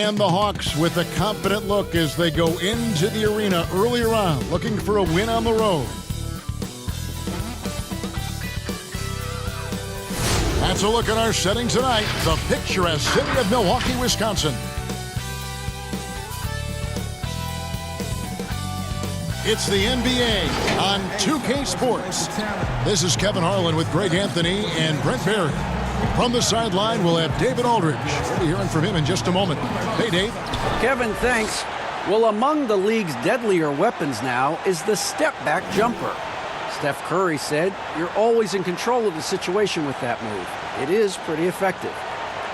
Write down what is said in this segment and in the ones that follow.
And the Hawks with a confident look as they go into the arena earlier on, looking for a win on the road. That's a look at our setting tonight, the picturesque city of Milwaukee, Wisconsin. It's the NBA on 2K Sports. This is Kevin Harlan with Greg Anthony and Brent Barry. From the sideline, we'll have David Aldridge. We'll be hearing from him in just a moment. Hey, Dave. Kevin, thanks. Well, among the league's deadlier weapons now is the step-back jumper. Steph Curry said, "You're always in control of the situation with that move. It is pretty effective."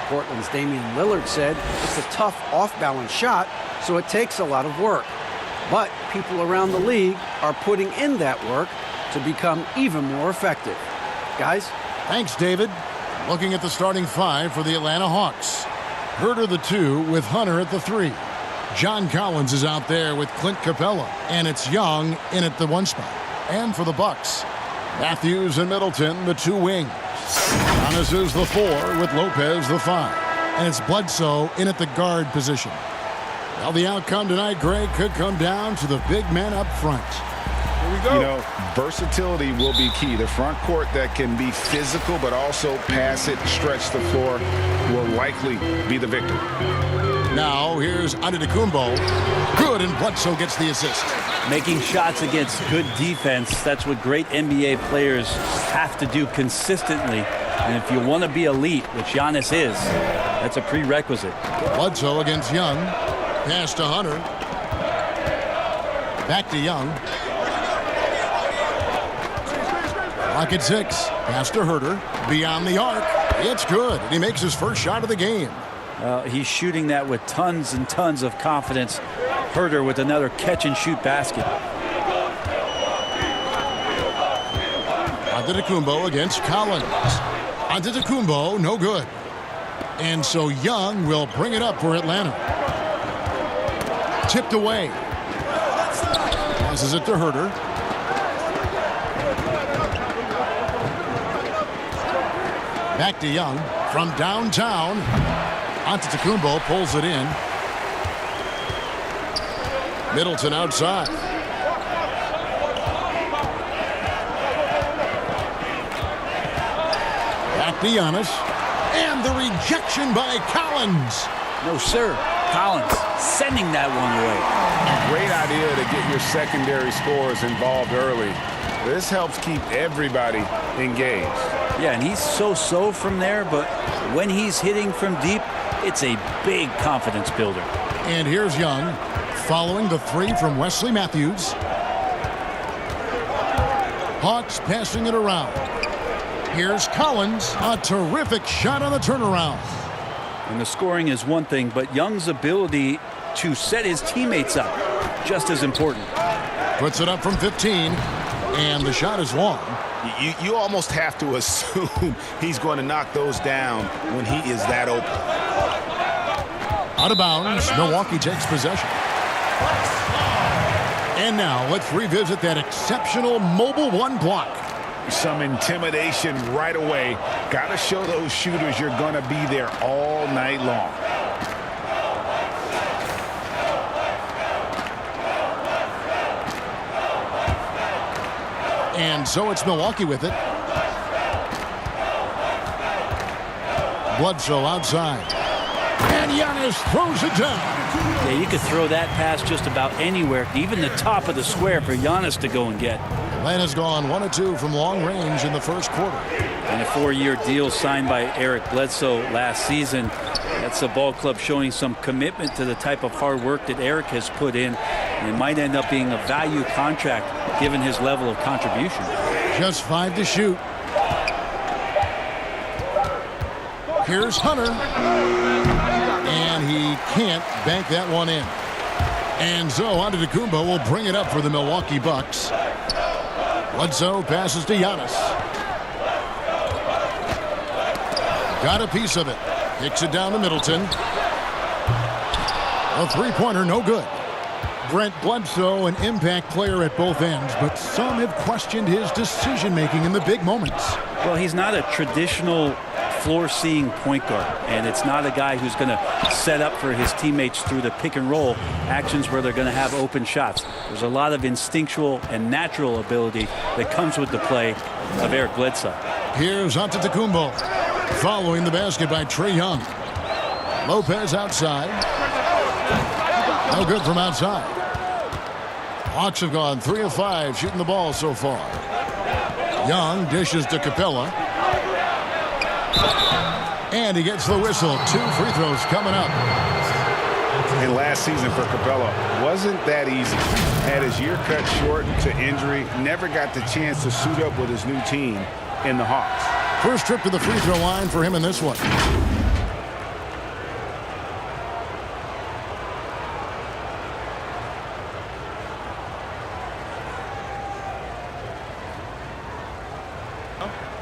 Portland's Damian Lillard said, "It's a tough off-balance shot, so it takes a lot of work." But people around the league are putting in that work to become even more effective. Guys? Thanks, David. Looking at the starting five for the Atlanta Hawks. Herter the 2 with Hunter at the 3. John Collins is out there with Clint Capella, and it's Young in at the 1 spot. And for the Bucks, Matthews and Middleton, the 2 wings. Giannis is the 4 with Lopez the 5. And it's Bledsoe in at the guard position. Well, the outcome tonight, Greg, could come down to the big men up front. Here we go. You know, versatility will be key. The front court that can be physical but also pass it, stretch the floor will likely be the victor. Now, here's Antetokounmpo. Good, and Bledsoe gets the assist. Making shots against good defense, that's what great NBA players have to do consistently. And if you want to be elite, which Giannis is, that's a prerequisite. Bledsoe against Young. Pass to Hunter. Back to Young. Clock at 6. Pass to Herter. Beyond the arc. It's good. And he makes his first shot of the game. He's shooting that with tons and tons of confidence. Herter with another catch-and-shoot basket. Antetokounmpo against Collins. Antetokounmpo, no good. And so Young will bring it up for Atlanta. Tipped away. Passes it to Herter. Back to Young from downtown. Antetokounmpo pulls it in. Middleton outside. Back to Giannis. And the rejection by Collins. No, sir. Collins sending that one away. Great idea to get your secondary scorers involved early. This helps keep everybody engaged. Yeah, and he's so-so from there, but when he's hitting from deep, it's a big confidence builder. And here's Young following the 3 from Wesley Matthews. Hawks passing it around. Here's Collins, a terrific shot on the turnaround. And the scoring is one thing, but Young's ability to set his teammates up, just as important. Puts it up from 15, and the shot is long. You almost have to assume he's going to knock those down when he is that open. Out of bounds, Milwaukee takes possession. And now let's revisit that exceptional mobile 1 block. Some intimidation right away. Got to show those shooters you're going to be there all night long. And so it's Milwaukee with it. Bledsoe outside. And Giannis throws it down. Yeah, you could throw that pass just about anywhere, even the top of the square for Giannis to go and get. Atlanta's gone 1 of 2 from long range in the first quarter. And a 4-year deal signed by Eric Bledsoe last season. That's the ball club showing some commitment to the type of hard work that Eric has put in. And it might end up being a value contract given his level of contribution. Just 5 to shoot. Here's Hunter. And he can't bank that one in. And so Antetokounmpo will bring it up for the Milwaukee Bucks. Bledsoe passes to Giannis. Got a piece of it. Kicks it down to Middleton. A 3-pointer, no good. Brent Bledsoe, an impact player at both ends, but some have questioned his decision-making in the big moments. Well, he's not a traditional floor-seeing point guard, and it's not a guy who's going to set up for his teammates through the pick and roll actions where they're going to have open shots. There's a lot of instinctual and natural ability that comes with the play of Eric Bledsoe. Here's Antetokounmpo, following the basket by Trae Young. Lopez outside. No good from outside. Hawks have gone 3 of 5 shooting the ball so far. Young dishes to Capella. And he gets the whistle. 2 free throws coming up. And last season for Capella wasn't that easy. Had his year cut short to injury. Never got the chance to suit up with his new team in the Hawks. First trip to the free throw line for him in this one.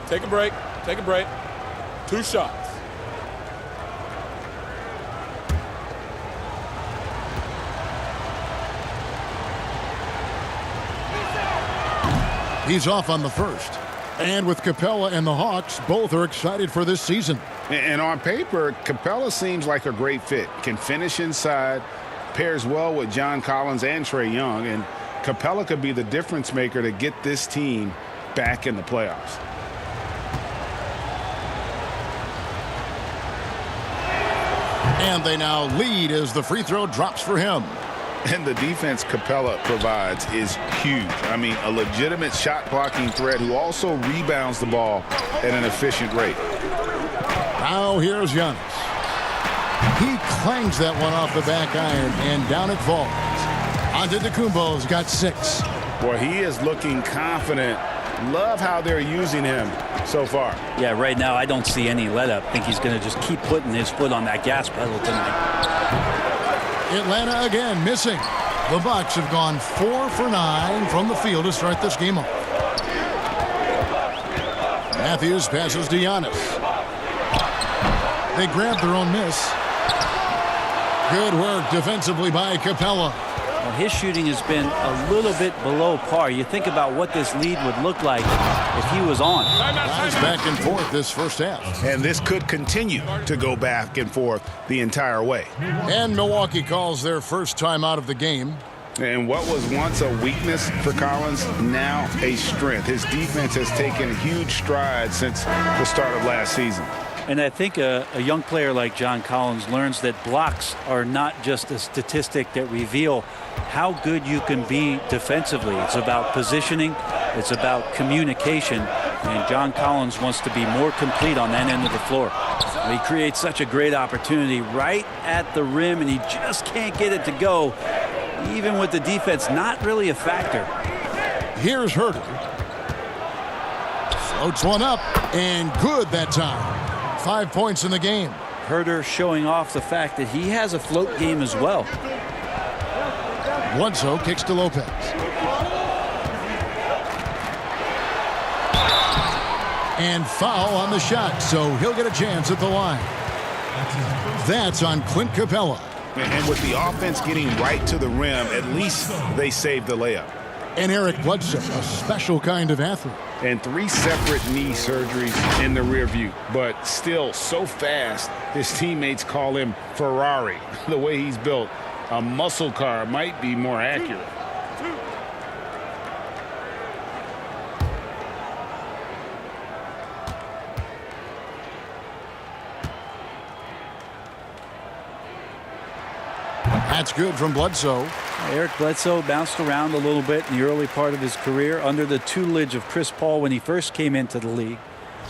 Take a break. Take a break. 2 shots. He's off on the first. And with Capella and the Hawks, both are excited for this season. And on paper, Capella seems like a great fit. Can finish inside, pairs well with John Collins and Trae Young, and Capella could be the difference maker to get this team back in the playoffs. And they now lead as the free throw drops for him. And the defense Capella provides is huge. I mean, a legitimate shot blocking threat who also rebounds the ball at an efficient rate. Now here's Giannis. He clangs that one off the back iron, and down it falls. Antetokounmpo's got 6. Boy, he is looking confident. Love how they're using him so far. Yeah, right now I don't see any let up. I think he's going to just keep putting his foot on that gas pedal tonight. Atlanta again missing. The Bucks have gone 4 for 9 from the field to start this game off. Matthews passes to Giannis. They grab their own miss. Good work defensively by Capella. Well, his shooting has been a little bit below par. You think about what this lead would look like if he was on. Guys back and forth this first half. And this could continue to go back and forth the entire way. And Milwaukee calls their first time out of the game. And what was once a weakness for Collins, now a strength. His defense has taken huge strides since the start of last season. And I think a young player like John Collins learns that blocks are not just a statistic that reveal how good you can be defensively. It's about positioning. It's about communication. And John Collins wants to be more complete on that end of the floor. He creates such a great opportunity right at the rim, and he just can't get it to go, even with the defense not really a factor. Here's Herter. Floats one up, and good that time. 5 points in the game. Herter showing off the fact that he has a float game as well. Bledsoe kicks to Lopez. And foul on the shot, so he'll get a chance at the line. That's on Clint Capella. And with the offense getting right to the rim, at least they saved the layup. And Eric Bledsoe, a special kind of athlete. And 3 separate knee surgeries in the rear view, but still so fast, his teammates call him Ferrari. The way he's built, a muscle car might be more accurate. That's good from Bledsoe. Eric Bledsoe bounced around a little bit in the early part of his career under the tutelage of Chris Paul when he first came into the league.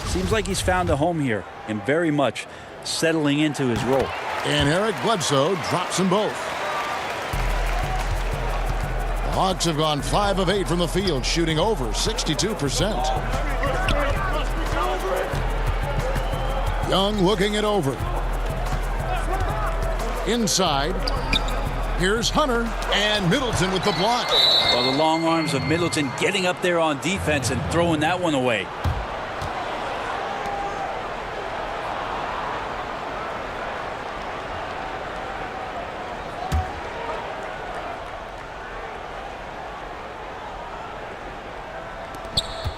Seems like he's found a home here and very much settling into his role. And Eric Bledsoe drops them both. The Hawks have gone 5 of 8 from the field, shooting over 62%. Young looking it over. Inside. Here's Hunter, and Middleton with the block. Well, the long arms of Middleton getting up there on defense and throwing that one away.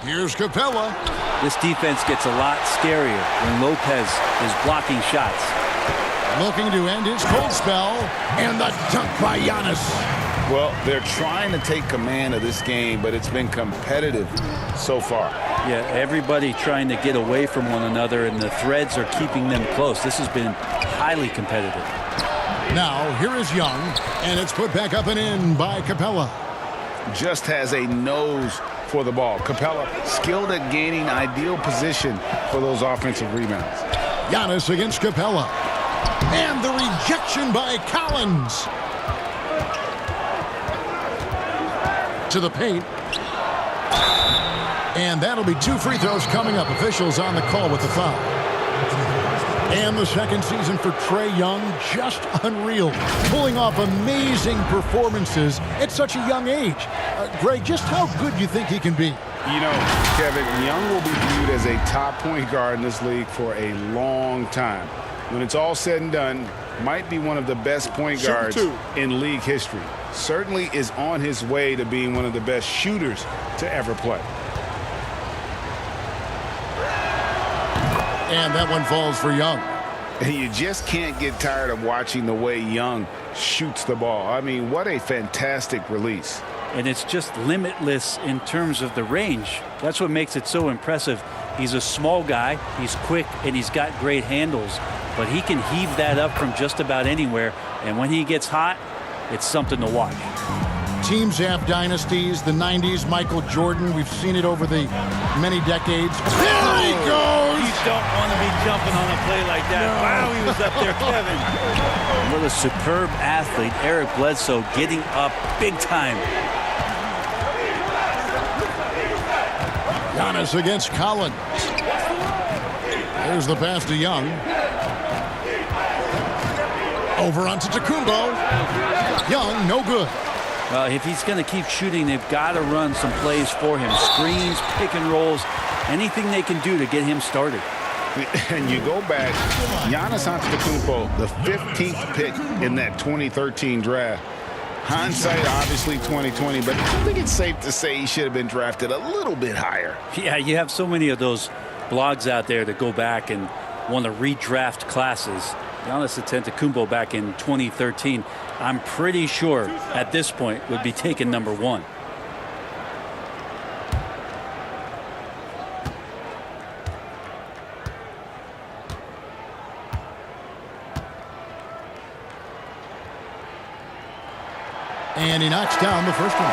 Here's Capella. This defense gets a lot scarier when Lopez is blocking shots. Looking to end his cold spell, and the dunk by Giannis. Well, they're trying to take command of this game, but it's been competitive so far. Yeah, everybody trying to get away from one another, and the threads are keeping them close. This has been highly competitive. Now, here is Young, and it's put back up and in by Capella. Just has a nose for the ball. Capella skilled at gaining ideal position for those offensive rebounds. Giannis against Capella. And the rejection by Collins. To the paint. And that'll be 2 free throws coming up. Officials on the call with the foul. And the second season for Trae Young, just unreal. Pulling off amazing performances at such a young age. Greg, just how good do you think he can be? You know, Kevin, Young will be viewed as a top point guard in this league for a long time. When it's all said and done, might be one of the best point guards in league history. Certainly is on his way to being one of the best shooters to ever play. And that one falls for Young. And you just can't get tired of watching the way Young shoots the ball. I mean, what a fantastic release. And it's just limitless in terms of the range. That's what makes it so impressive. He's a small guy, he's quick, and he's got great handles. But he can heave that up from just about anywhere. And when he gets hot, it's something to watch. Teams have dynasties. The 90s, Michael Jordan. We've seen it over the many decades. There he goes! You don't want to be jumping on a play like that. No. Wow, he was up there, Kevin. What a superb athlete. Eric Bledsoe getting up big time. Giannis against Collins. There's the pass to Young. Over onto Tacumbo. Young, no good. If he's going to keep shooting, they've got to run some plays for him. Screens, pick and rolls, anything they can do to get him started. And you go back, Giannis Antetokounmpo, the 15th pick in that 2013 draft. Hindsight, obviously 2020, but I think it's safe to say he should have been drafted a little bit higher. Yeah, you have so many of those blogs out there that go back and want to redraft classes. Giannis Antetokounmpo back in 2013, I'm pretty sure at this point would be taken number 1. And he knocks down the first one.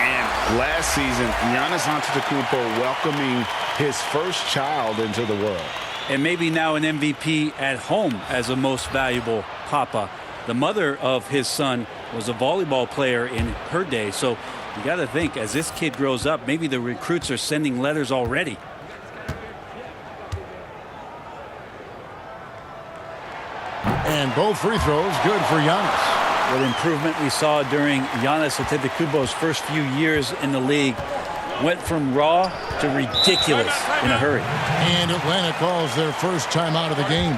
And last season, Giannis Antetokounmpo welcoming his first child into the world. And maybe now an MVP at home as a most valuable papa. The mother of his son was a volleyball player in her day. So you got to think, as this kid grows up, maybe the recruits are sending letters already. And both free throws good for Giannis. What improvement we saw during Giannis Antetokounmpo's first few years in the league. Went from raw to ridiculous in a hurry. And Atlanta calls their first time out of the game.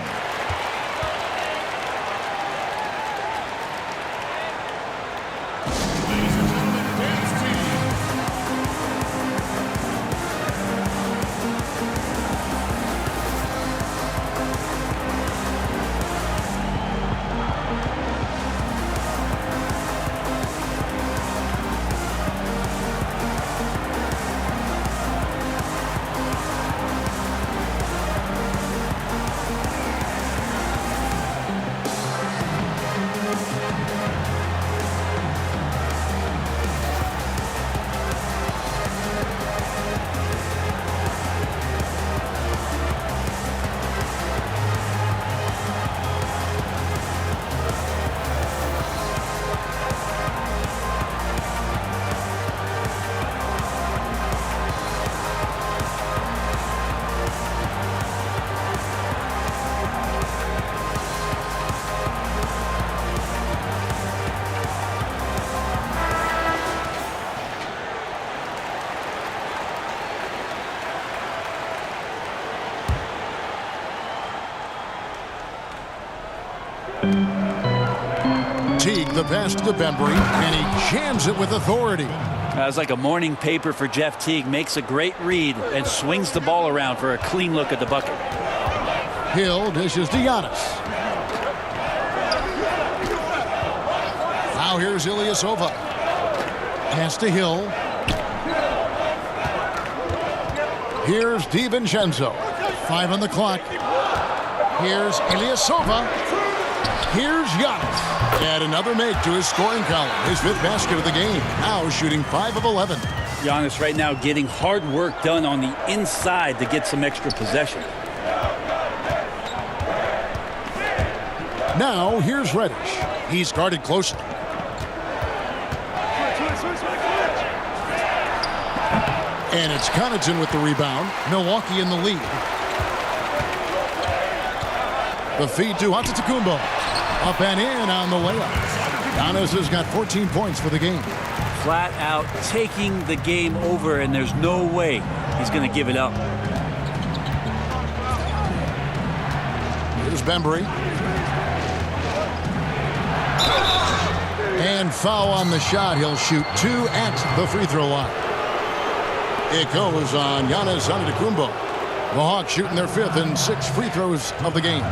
Teague the pass to Bembry, and he jams it with authority. It's like a morning paper for Jeff Teague. Makes a great read and swings the ball around for a clean look at the bucket. Hill dishes to Giannis. Now here's Ilyasova. Pass to Hill. Here's DiVincenzo. 5 on the clock. Here's Ilyasova. Here's Giannis. Add another make to his scoring column. His 5th basket of the game. Now shooting 5 of 11. Giannis right now getting hard work done on the inside to get some extra possession. Now here's Reddish. He's guarded closely. And it's Connaughton with the rebound. Milwaukee in the lead. The feed to Antetokounmpo. Up and in on the layup. Giannis has got 14 points for the game. Flat out taking the game over, and there's no way he's going to give it up. Here's Bembry. And foul on the shot. He'll shoot 2 at the free throw line. It goes on Giannis Antetokounmpo. The Hawks shooting their 5th and 6th free throws of the game.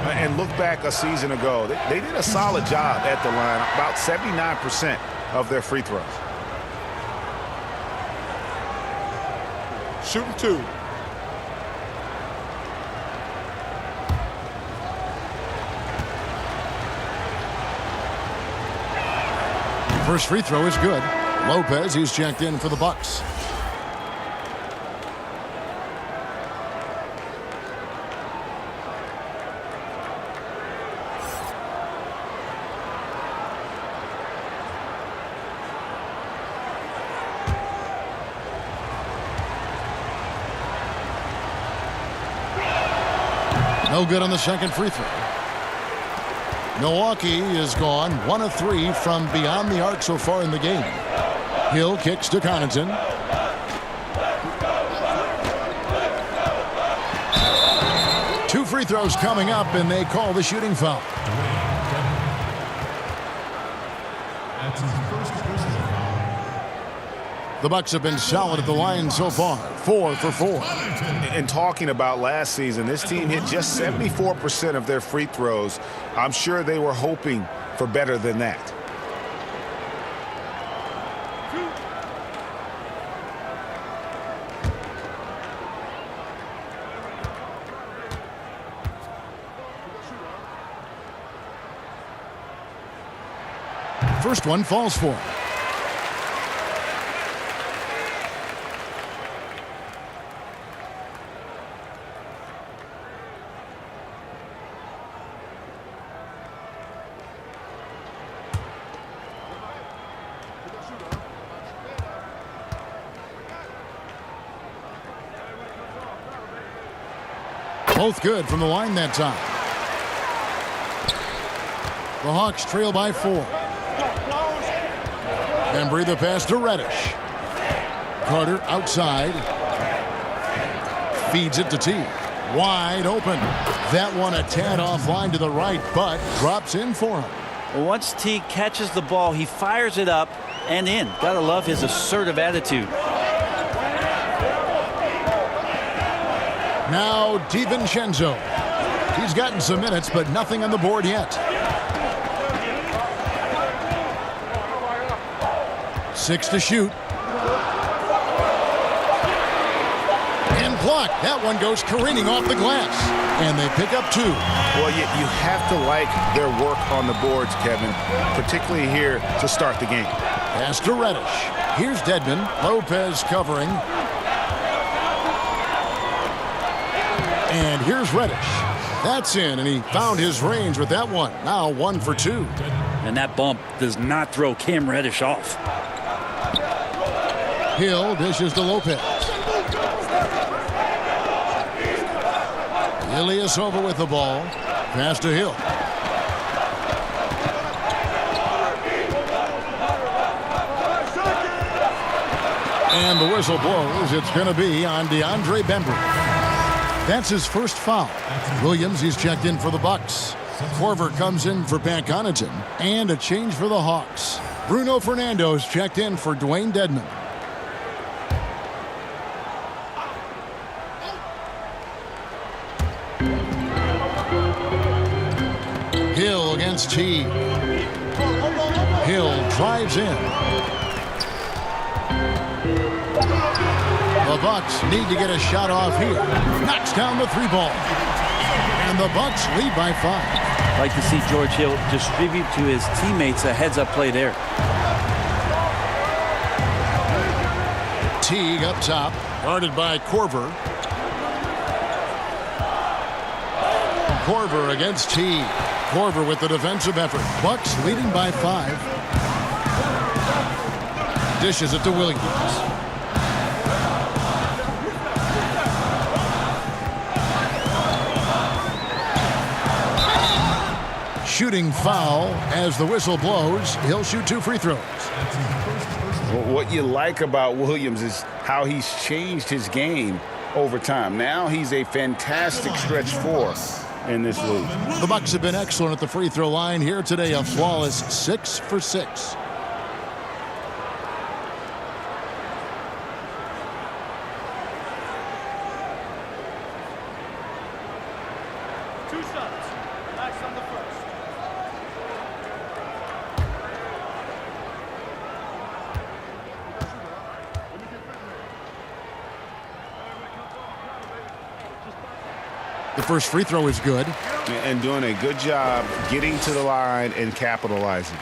And look back a season ago. They did a solid job at the line. About 79% of their free throws. Shooting 2. First free throw is good. Lopez, he's checked in for the Bucks. No good on the second free throw. Milwaukee is gone 1 of 3 from beyond the arc so far in the game. Hill kicks to Connaughton. Two free throws coming up, and they call the shooting foul. The Bucks have been solid at the line so far, 4 for 4. And talking about last season, this team hit just 74% of their free throws. I'm sure they were hoping for better than that. First one falls for him. Both good from the line that time. The Hawks trail by 4. Bembry the pass to Reddish. Carter outside. Feeds it to T. Wide open. That one a tad offline to the right, but drops in for him. Well, once T catches the ball, he fires it up and in. Gotta love his assertive attitude. Now DiVincenzo. He's gotten some minutes, but nothing on the board yet. 6 to shoot. And blocked. That one goes careening off the glass. And they pick up 2. Well, you have to like their work on the boards, Kevin, particularly here to start the game. Pass to Reddish. Here's Dedmon. Lopez covering. And here's Reddish. That's in, and he found his range with that one. Now 1 for 2. And that bump does not throw Cam Reddish off. Hill dishes to Lopez. Ilyasova with the ball. Pass to Hill. And the whistle blows. It's going to be on DeAndre Bembry. That's his first foul. Williams, he's checked in for the Bucks. Korver comes in for Pat Connaughton. And a change for the Hawks. Bruno Fernando's checked in for Dwayne Dedman. Hill against Teague. Hill drives in. The Bucks need to get a shot off here. Knocks down the 3 ball. And the Bucks lead by 5. Like to see George Hill distribute to his teammates a heads-up play there. Teague up top, guarded by Korver. Korver against Teague. Korver with the defensive effort. Bucks leading by 5. Dishes it to Williams. Shooting foul as the whistle blows. He'll shoot 2 free throws. What you like about Williams is how he's changed his game over time. Now he's a fantastic stretch 4 in this league. The Bucks have been excellent at the free throw line here today. A flawless 6 for 6. The first free throw is good. And doing a good job getting to the line and capitalizing.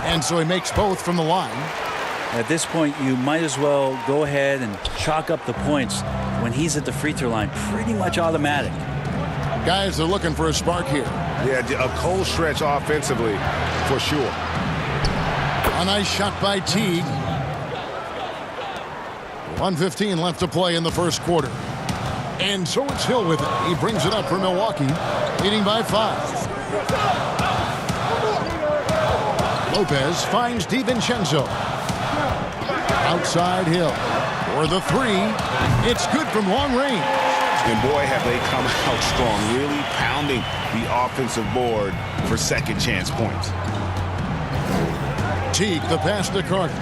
And so he makes both from the line. At this point, you might as well go ahead and chalk up the points when he's at the free throw line. Pretty much automatic. Guys are looking for a spark here. Yeah, a cold stretch offensively for sure. A nice shot by Teague. 1:15 left to play in the first quarter. And so it's Hill with it. He brings it up for Milwaukee, leading by 5. Lopez finds DiVincenzo. Outside Hill for the 3. It's good from long range. And boy, have they come out strong, really pounding the offensive board for second chance points. Teague, the pass to Carter.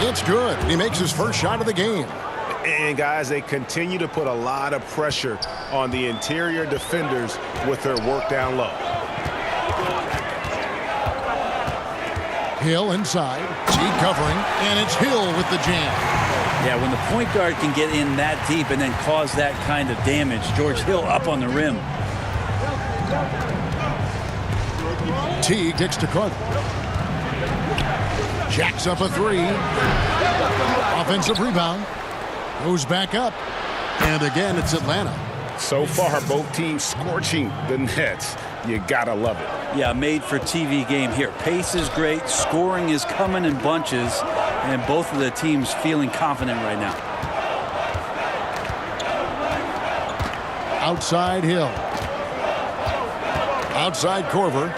It's good. He makes his first shot of the game. And guys, they continue to put a lot of pressure on the interior defenders with their work down low. Hill inside. Teague covering. And it's Hill with the jam. Yeah, when the point guard can get in that deep and then cause that kind of damage, George Hill up on the rim. Teague kicks to Carter. Jacks up a 3. Offensive rebound. Goes back up. And again, it's Atlanta. So far, both teams scorching the nets. You gotta love it. Yeah, made for TV game here. Pace is great. Scoring is coming in bunches. And both of the teams feeling confident right now. Outside Hill. Outside Korver.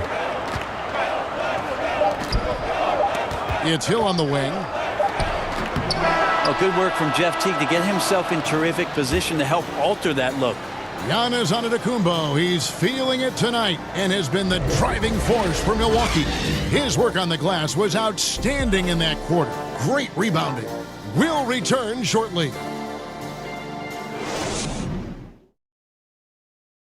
It's Hill on the wing. Oh, good work from Jeff Teague to get himself in terrific position to help alter that look. Giannis Antetokounmpo, he's feeling it tonight and has been the driving force for Milwaukee. His work on the glass was outstanding in that quarter. Great rebounding. We'll return shortly.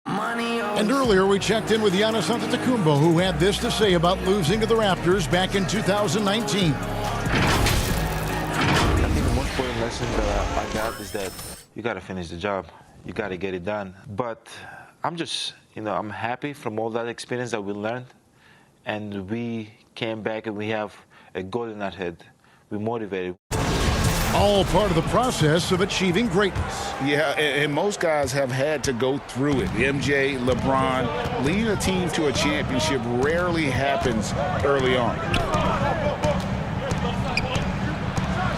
And earlier we checked in with Giannis Antetokounmpo, who had this to say about losing to the Raptors back in 2019. I think the most important lesson that I got is that you got to finish the job. You got to get it done. But I'm just, I'm happy from all that experience that we learned. And we came back and we have a goal in our head. We're motivated. All part of the process of achieving greatness. Yeah, and most guys have had to go through it. MJ, LeBron, leading a team to a championship rarely happens early on.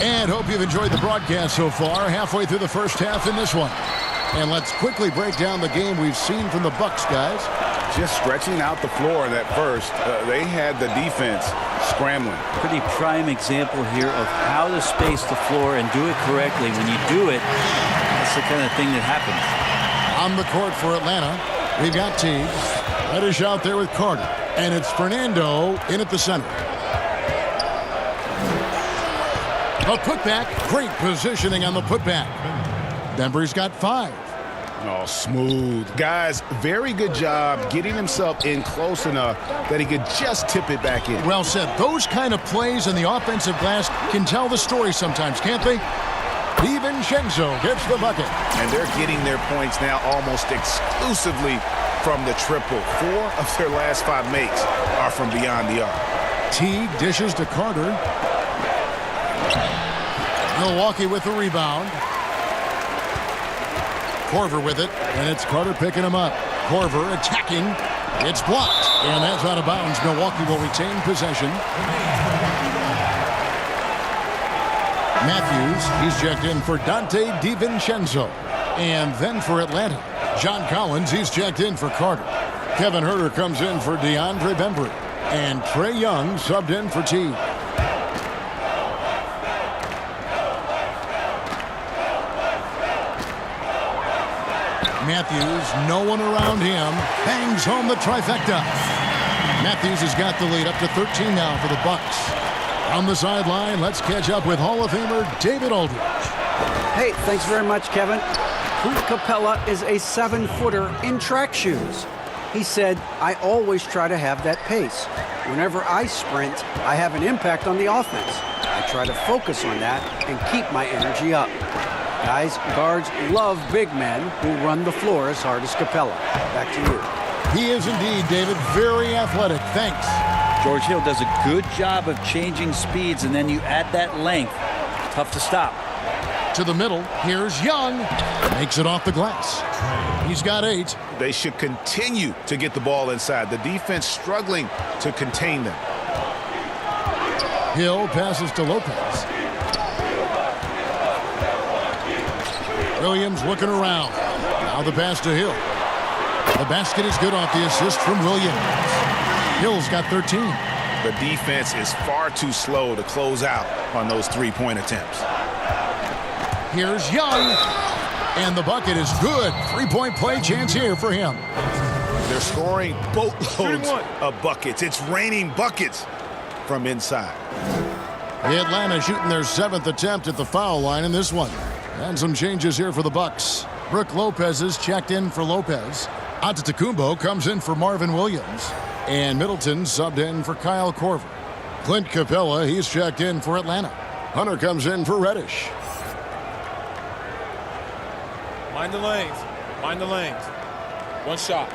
And hope you've enjoyed the broadcast so far. Halfway through the first half in this one. And let's quickly break down the game we've seen from the Bucks, guys. Just stretching out the floor in that first. They had the defense scrambling. Pretty prime example here of how to space the floor and do it correctly. When you do it, that's the kind of thing that happens. On the court for Atlanta, we've got Teague. Reddish out there with Carter. And it's Fernando in at the center. A putback. Great positioning on the putback. Bembry's got 5. Oh, smooth. Guys, very good job getting himself in close enough that he could just tip it back in. Well said. Those kind of plays in the offensive glass can tell the story sometimes, can't they? DiVincenzo gets the bucket. And they're getting their points now almost exclusively from the triple. 4 of their last 5 makes are from beyond the arc. Teague dishes to Carter. Milwaukee with the rebound. Korver with it, and it's Carter picking him up. Korver attacking. It's blocked, and that's out of bounds. Milwaukee will retain possession. Matthews, he's checked in for Dante DiVincenzo. And then for Atlanta, John Collins, he's checked in for Carter. Kevin Huerter comes in for DeAndre Bembry. And Trae Young subbed in for Teague. Matthews, no one around him, bangs home the trifecta. Matthews has got the lead up to 13 now for the Bucks. On the sideline, let's catch up with Hall of Famer David Aldridge. Hey, thanks very much, Kevin. Clint Capella is a 7-footer in track shoes. He said, I always try to have that pace. Whenever I sprint, I have an impact on the offense. I try to focus on that and keep my energy up. Guys, guards love big men who run the floor as hard as Capella. Back to you. He is indeed, David, very athletic. Thanks. George Hill does a good job of changing speeds, and then you add that length. Tough to stop. To the middle, here's Young. Makes it off the glass. He's got 8. They should continue to get the ball inside. The defense struggling to contain them. Hill passes to Lopez. Williams looking around. Now the pass to Hill. The basket is good off the assist from Williams. Hill's got 13. The defense is far too slow to close out on those 3-point attempts. Here's Young. And the bucket is good. 3-point play chance here for him. They're scoring boatloads of buckets. It's raining buckets from inside. Atlanta shooting their 7th attempt at the foul line in this one. And some changes here for the Bucks. Brook Lopez is checked in for Lopez. Antetokounmpo comes in for Marvin Williams. And Middleton subbed in for Kyle Korver. Clint Capella, he's checked in for Atlanta. Hunter comes in for Reddish. Mind the lanes. Mind the lanes. One shot.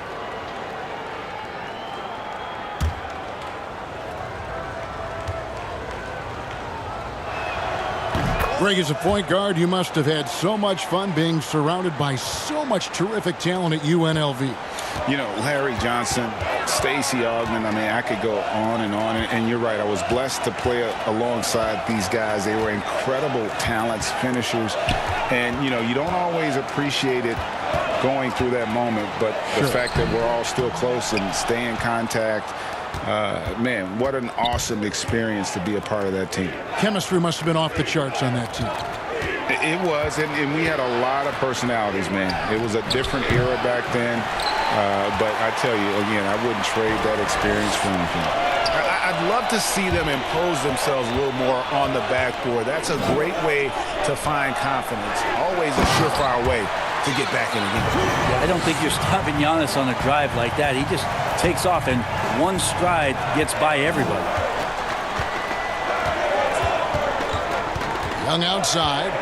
Greg, as a point guard, you must have had so much fun being surrounded by so much terrific talent at UNLV. You know, Larry Johnson, Stacey Augmon, I mean, I could go on. And you're right, I was blessed to play alongside these guys. They were incredible talents, finishers. And, you know, you don't always appreciate it going through that moment, but the fact that we're all still close and stay in contact, man, what an awesome experience to be a part of that team. Chemistry must have been off the charts on that team. It was, and we had a lot of personalities, man. It was a different era back then, but I tell you, again, I wouldn't trade that experience for anything. I'd love to see them impose themselves a little more on the backboard. That's a great way to find confidence. Always a surefire way to get back in the game. Yeah, I don't think you're stopping Giannis on a drive like that. He just takes off and one stride gets by everybody. Young outside.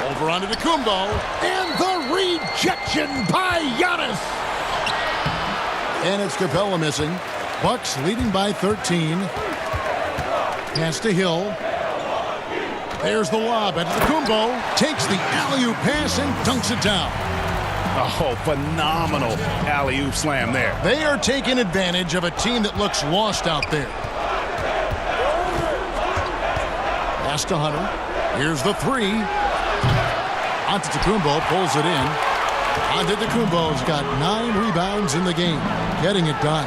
Over onto Antetokounmpo. And the rejection by Giannis. And it's Capella missing. Bucks leading by 13. Pass to Hill. There's the lob. Antetokounmpo takes the alley-oop pass and dunks it down. Oh, phenomenal alley-oop slam there. They are taking advantage of a team that looks lost out there. Pass to Hunter. Here's the 3. Antetokounmpo pulls it in. Antetokounmpo's got 9 rebounds in the game, getting it done.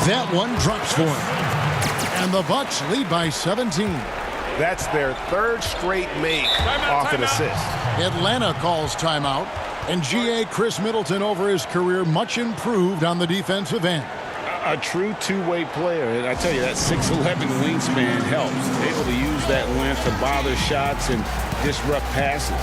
That one drops for him. And the Bucks lead by 17. That's their 3rd straight make off an assist. Atlanta calls timeout. And G.A. Chris Middleton over his career much improved on the defensive end. A true two-way player. And I tell you, that 6'11" wingspan helps. Able to use that length to bother shots and disrupt passes.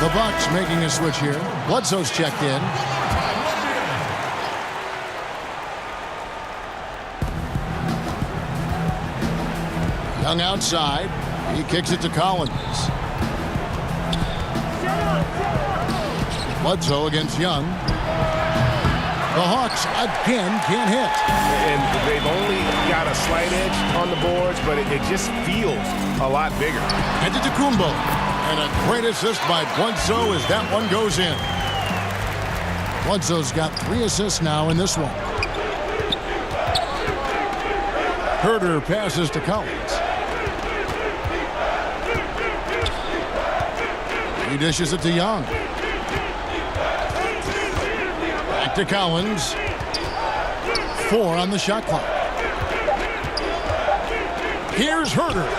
The Bucks making a switch here. Bledsoe's checked in. Young outside. He kicks it to Collins. Bledsoe against Young. The Hawks again can't hit. And they've only got a slight edge on the boards, but it just feels a lot bigger. Antetokounmpo. And a great assist by Bledsoe as that one goes in. Bledsoe's got 3 assists now in this one. Herter passes to Collins. He dishes it to Young. Back to Collins. 4 on the shot clock. Here's Herter.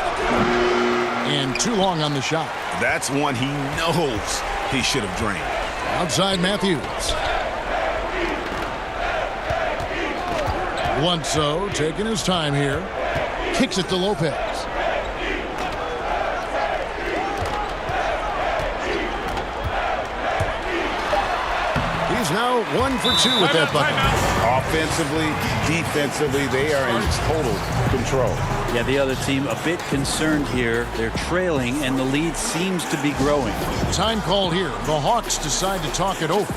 And too long on the shot. That's one he knows he should have drained. Outside Matthews. Bledsoe taking his time here. Kicks it to Lopez. He's now 1 for 2 with that bucket. Offensively, defensively, they are in total control. Yeah, the other team a bit concerned here. They're trailing, and the lead seems to be growing. Time called here. The Hawks decide to talk it over.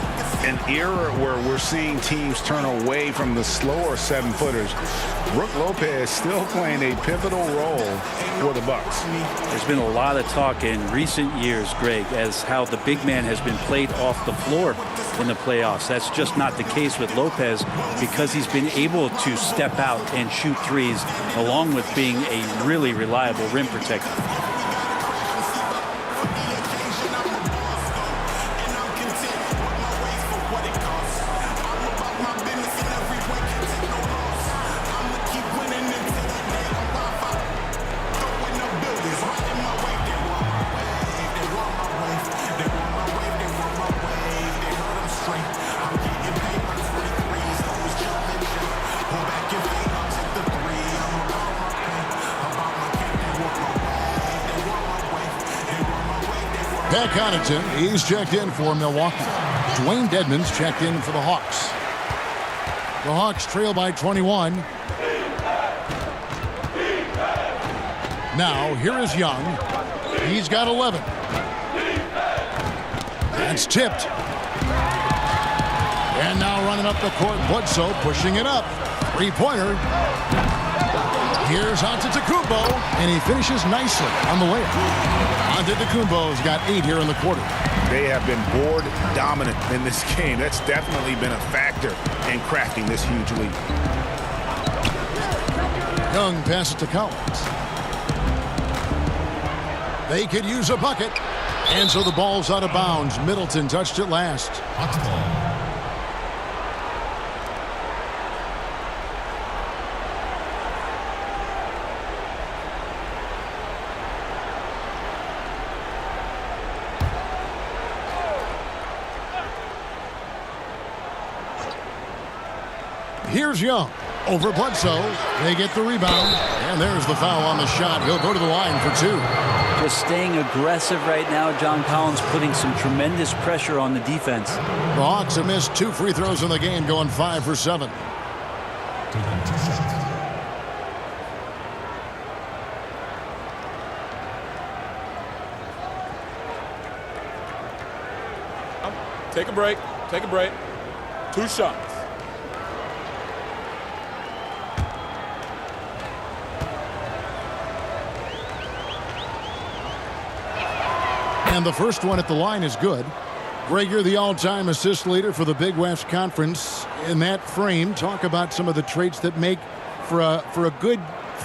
An era where we're seeing teams turn away from the slower 7-footers. Brook Lopez still playing a pivotal role for the Bucks. There's been a lot of talk in recent years, Greg, as how the big man has been played off the floor in the playoffs. That's just not the case with Lopez because he's been able to step out and shoot threes along with being a really reliable rim protector. Pat Connaughton, he's checked in for Milwaukee. Dwayne Dedmon's checked in for the Hawks. The Hawks trail by 21. Now, here is Young. He's got 11. That's tipped. And now running up the court, Bledsoe pushing it up. Three-pointer. Here's Antetokounmpo, and he finishes nicely on the way. Antetokounmpo's got 8 here in the quarter. They have been board dominant in this game. That's definitely been a factor in crafting this huge lead. Young passes to Collins. They could use a bucket. And so the ball's out of bounds. Middleton touched it last. Here's Young. Over Bledsoe. They get the rebound. And there's the foul on the shot. He'll go to the line for 2. Just staying aggressive right now. John Collins putting some tremendous pressure on the defense. The Hawks have missed 2 free throws in the game, going 5 for 7. Take a break. Take a break. 2 shots. And the first one at the line is good. Greg, you're the all-time assist leader for the Big West Conference. In that frame, talk about some of the traits that make for a good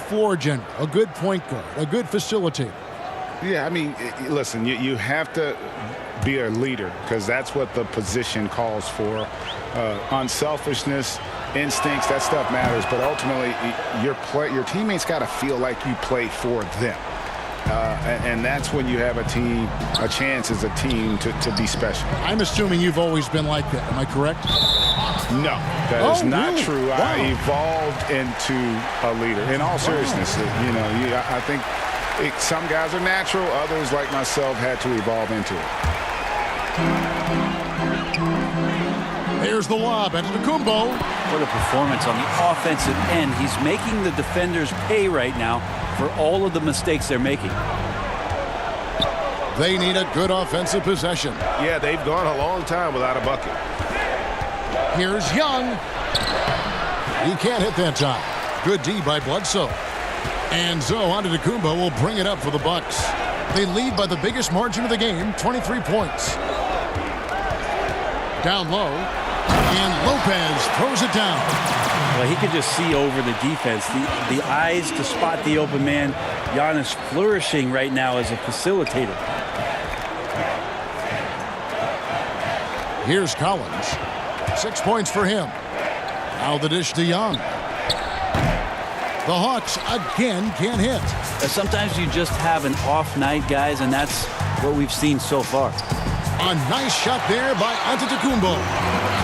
floor general, a good point guard, a good facilitator. Yeah, I mean, listen, you have to be a leader because that's what the position calls for. Unselfishness, instincts, that stuff matters. But ultimately, your teammates got to feel like you play for them. And that's when you have a chance as a team to be special. I'm assuming you've always been like that. Am I correct? No, that is not really? true. Wow. I evolved into a leader. In all seriousness, I think some guys are natural. Others, like myself, had to evolve into it. There's the lob. Antetokounmpo. What a performance on the offensive end. He's making the defenders pay right now for all of the mistakes they're making. They need a good offensive possession. Yeah, they've gone a long time without a bucket. Here's Young. He can't hit that time. Good D by Bledsoe. And so Antetokounmpo will bring it up for the Bucks. They lead by the biggest margin of the game, 23 points. Down low. And Lopez throws it down. Well, he could just see over the defense. The eyes to spot the open man. Giannis flourishing right now as a facilitator. Here's Collins. 6 points for him. Now the dish to Young. The Hawks again can't hit. Sometimes you just have an off night, guys, and that's what we've seen so far. A nice shot there by Antetokounmpo.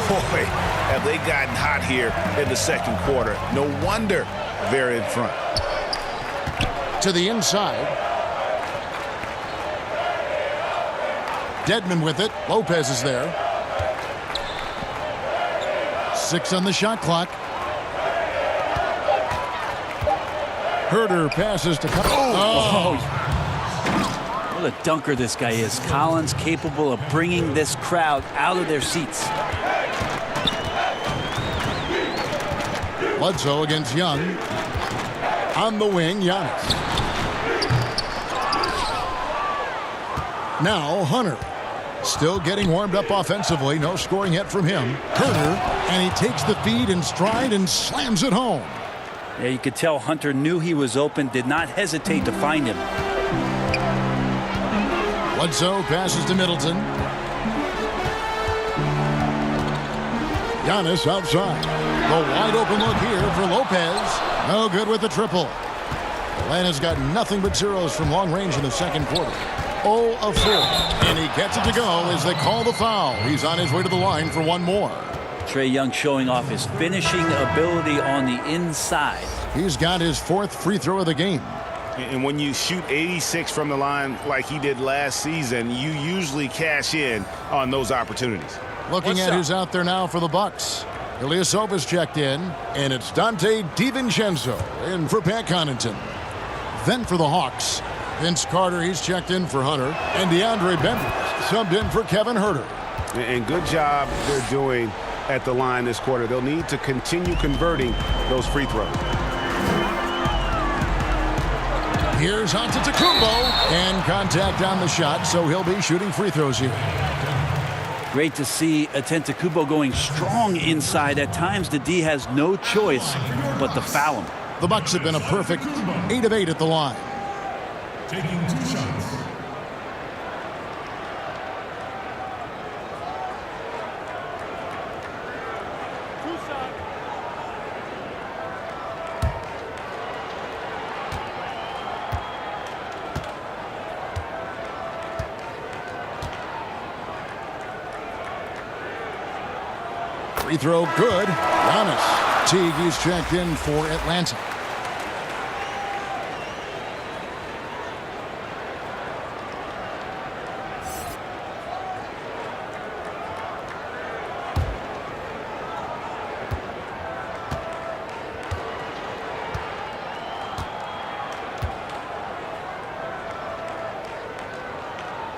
Boy, have they gotten hot here in the second quarter. No wonder they're in front. To the inside. Dedmon with it. Lopez is there. 6 on the shot clock. Herter passes to Collins. Oh. What a dunker this guy is. Collins capable of bringing this crowd out of their seats. Bledsoe against Young. On the wing, Giannis. Now Hunter. Still getting warmed up offensively. No scoring yet from him. Herter, and he takes the feed in stride and slams it home. Yeah, you could tell Hunter knew he was open, did not hesitate to find him. Bledsoe passes to Middleton. Giannis outside. The wide open look here for Lopez. No good with the triple. Atlanta's got nothing but zeros from long range in the second quarter. 0 of 4. And he gets it to go as they call the foul. He's on his way to the line for one more. Trae Young showing off his finishing ability on the inside. He's got his 4th free throw of the game. And when you shoot 86 from the line like he did last season, you usually cash in on those opportunities. Looking at who's out there now for the Bucks. Ilyasova's checked in, and it's Dante DiVincenzo in for Pat Connaughton. Then for the Hawks, Vince Carter, he's checked in for Hunter, and DeAndre Bembry subbed in for Kevin Herter. And good job they're doing at the line this quarter. They'll need to continue converting those free throws. Here's Antetokounmpo, and contact on the shot, so he'll be shooting free throws here. Great to see Antetokounmpo going strong inside. At times, the D has no choice but to foul him. The Bucks have been a perfect 8 of 8 at the line. Taking 2 shots. Free throw good. Giannis. Teague is checked in for Atlanta.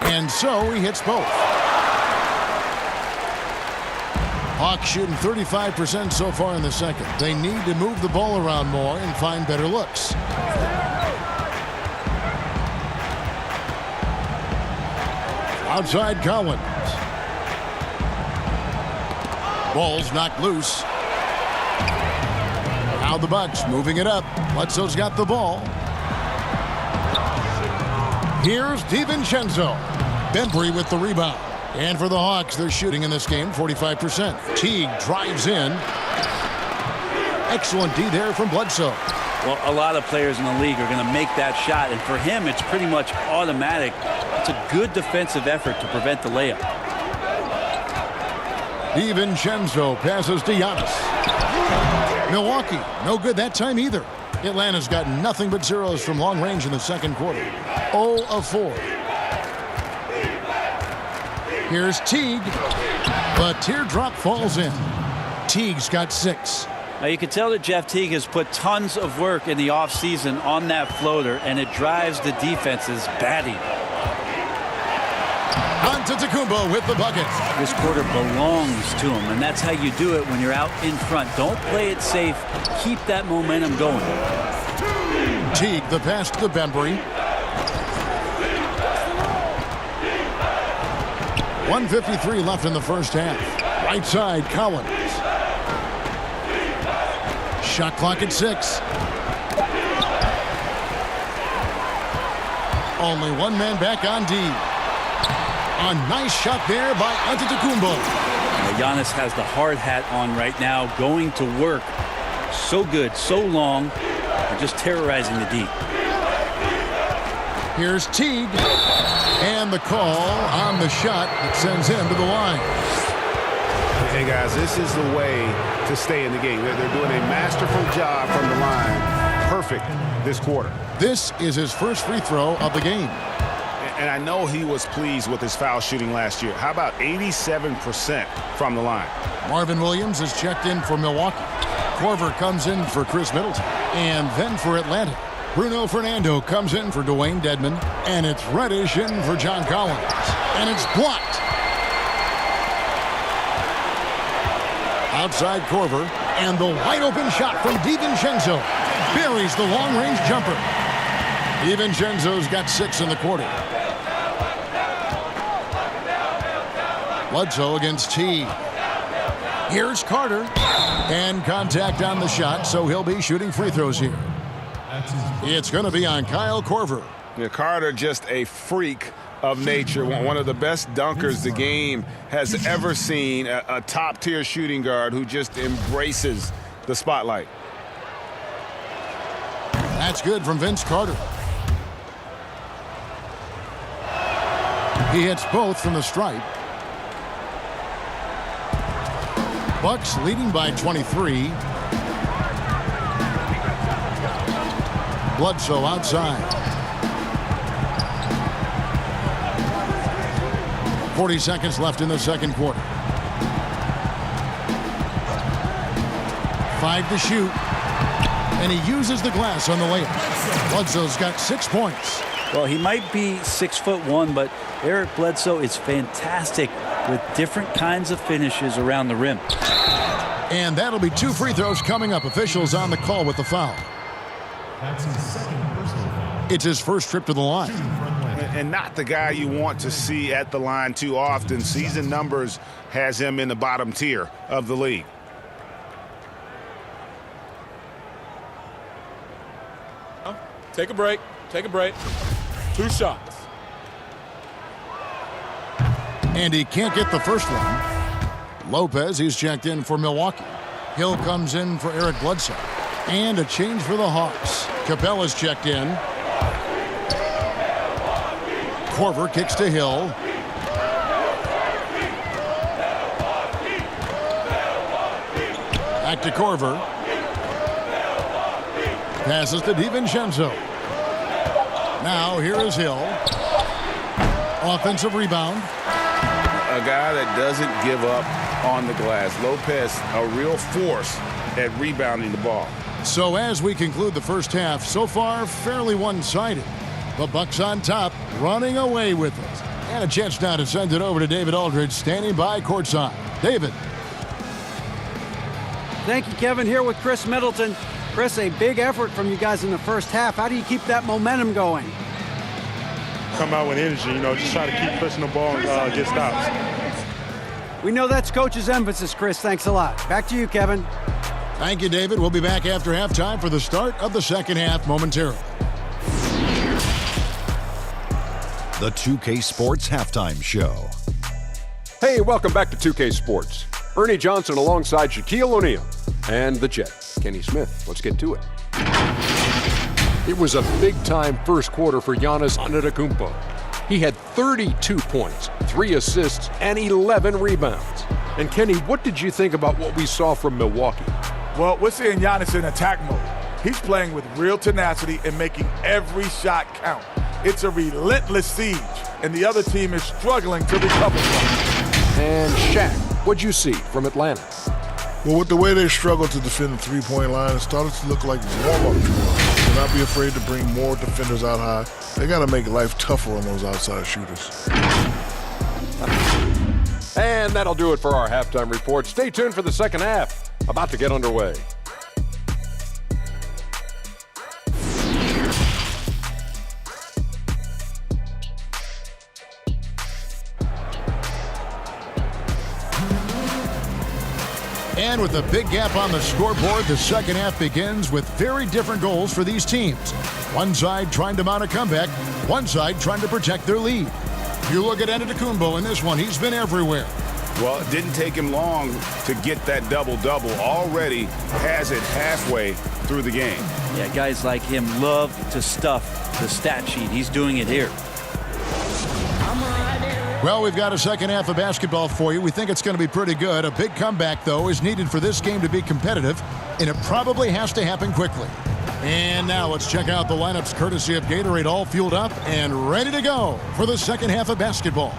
And so he hits both. Hawks shooting 35% so far in the second. They need to move the ball around more and find better looks. Outside Collins. Ball's knocked loose. Now the Bucks moving it up. Bledsoe's got the ball. Here's DiVincenzo. Bembry with the rebound. And for the Hawks, they're shooting in this game 45%. Teague drives in. Excellent D there from Bledsoe. Well, a lot of players in the league are going to make that shot, and for him, it's pretty much automatic. It's a good defensive effort to prevent the layup. DiVincenzo passes to Giannis. Milwaukee, no good that time either. Atlanta's got nothing but zeros from long range in the second quarter. 0 of 4. Here's Teague. The teardrop falls in. Teague's got 6. Now you can tell that Jeff Teague has put tons of work in the offseason on that floater, and it drives the defense's batting. Antetokounmpo with the bucket. This quarter belongs to him, and that's how you do it when you're out in front. Don't play it safe. Keep that momentum going. Teague, the pass to Bembry. 1:53 left in the first half. Right side, Collins. Shot clock at 6. Only one man back on D. A nice shot there by Antetokounmpo. Giannis has the hard hat on right now, going to work. So good, so long, and just terrorizing the D. Here's Teague. And the call on the shot that sends him to the line. Hey, guys, this is the way to stay in the game. They're doing a masterful job from the line. Perfect this quarter. This is his first free throw of the game. And I know he was pleased with his foul shooting last year. How about 87% from the line? Marvin Williams is checked in for Milwaukee. Korver comes in for Chris Middleton. And then for Atlanta, Bruno Fernando comes in for Dwayne Dedmon. And it's Reddish in for John Collins. And it's blocked. Outside Korver. And the wide open shot from DiVincenzo. Buries the long-range jumper. DiVincenzo's got 6 in the quarter. Bledsoe against Teague. Here's Carter. And contact on the shot, so he'll be shooting free throws here. It's going to be on Kyle Korver. Yeah, Carter, just a freak of nature. One of the best dunkers the game has ever seen. A top-tier shooting guard who just embraces the spotlight. That's good from Vince Carter. He hits both from the stripe. Bucks leading by 23. Bledsoe outside. 40 seconds left in the second quarter. 5 to shoot. And he uses the glass on the layup. Bledsoe's got 6 points. Well, he might be 6'1", but Eric Bledsoe is fantastic with different kinds of finishes around the rim. And that'll be 2 free throws coming up. Officials on the call with the foul. That's his second personal foul. It's his first trip to the line. And not the guy you want to see at the line too often. Season numbers has him in the bottom tier of the league. Take a break. Take a break. 2 shots. And he can't get the first one. Lopez, he's checked in for Milwaukee. Hill comes in for Eric Bledsoe. And a change for the Hawks. Capella's checked in. Korver kicks to Hill. Back to Korver. Passes to DiVincenzo. Now here is Hill. Offensive rebound. A guy that doesn't give up on the glass. Lopez, a real force at rebounding the ball. So as we conclude the first half, so far fairly one-sided. The Bucks on top, running away with it. And a chance now to send it over to David Aldridge, standing by courtside. David. Thank you, Kevin. Here with Chris Middleton. Chris, a big effort from you guys in the first half. How do you keep that momentum going? Come out with energy, just try to keep pushing the ball and get stops. We know that's Coach's emphasis, Chris. Thanks a lot. Back to you, Kevin. Thank you, David. We'll be back after halftime for the start of the second half momentarily. The 2K Sports Halftime Show. Hey, welcome back to 2K Sports. Ernie Johnson alongside Shaquille O'Neal and the Jet, Kenny Smith. Let's get to it. It was a big-time first quarter for Giannis Antetokounmpo. He had 32 points, 3 assists, and 11 rebounds. And Kenny, what did you think about what we saw from Milwaukee? Well, we're seeing Giannis in attack mode. He's playing with real tenacity and making every shot count. It's a relentless siege, and the other team is struggling to recover from it. And Shaq, what'd you see from Atlanta? Well, with the way they struggled to defend the three-point line, it started to look like warm-up drill. Do not be afraid to bring more defenders out high. They got to make life tougher on those outside shooters. And that'll do it for our halftime report. Stay tuned for the second half. About to get underway. And with a big gap on the scoreboard, the second half begins with very different goals for these teams. One side trying to mount a comeback, one side trying to protect their lead. If you look at Antetokounmpo in this one, he's been everywhere. Well, it didn't take him long to get that double-double. Already has it halfway through the game. Yeah, guys like him love to stuff the stat sheet. He's doing it here. Well, we've got a second half of basketball for you. We think it's going to be pretty good. A big comeback, though, is needed for this game to be competitive, and it probably has to happen quickly. And now let's check out the lineups courtesy of Gatorade, all fueled up and ready to go for the second half of basketball.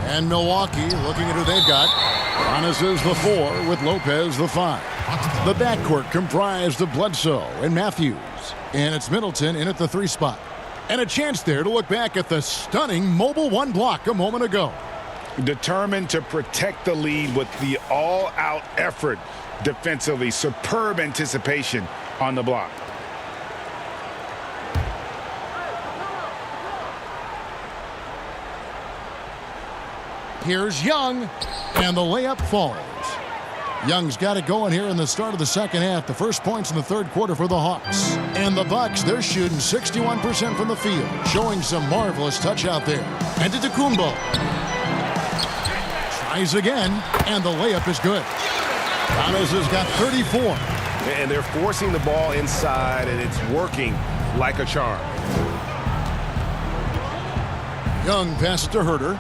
And Milwaukee, looking at who they've got. Giannis is the 4 with Lopez the 5. The backcourt comprised of Bledsoe and Matthews. And it's Middleton in at the 3 spot. And a chance there to look back at the stunning mobile 1 block a moment ago. Determined to protect the lead with the all-out effort defensively. Superb anticipation on the block. Here's Young, and the layup falls. Young's got it going here in the start of the second half. The first points in the third quarter for the Hawks. And the Bucks, they're shooting 61% from the field, showing some marvelous touch out there. And Antetokounmpo tries again, and the layup is good. Giannis has got 34. And they're forcing the ball inside, and it's working like a charm. Young passes to Herter.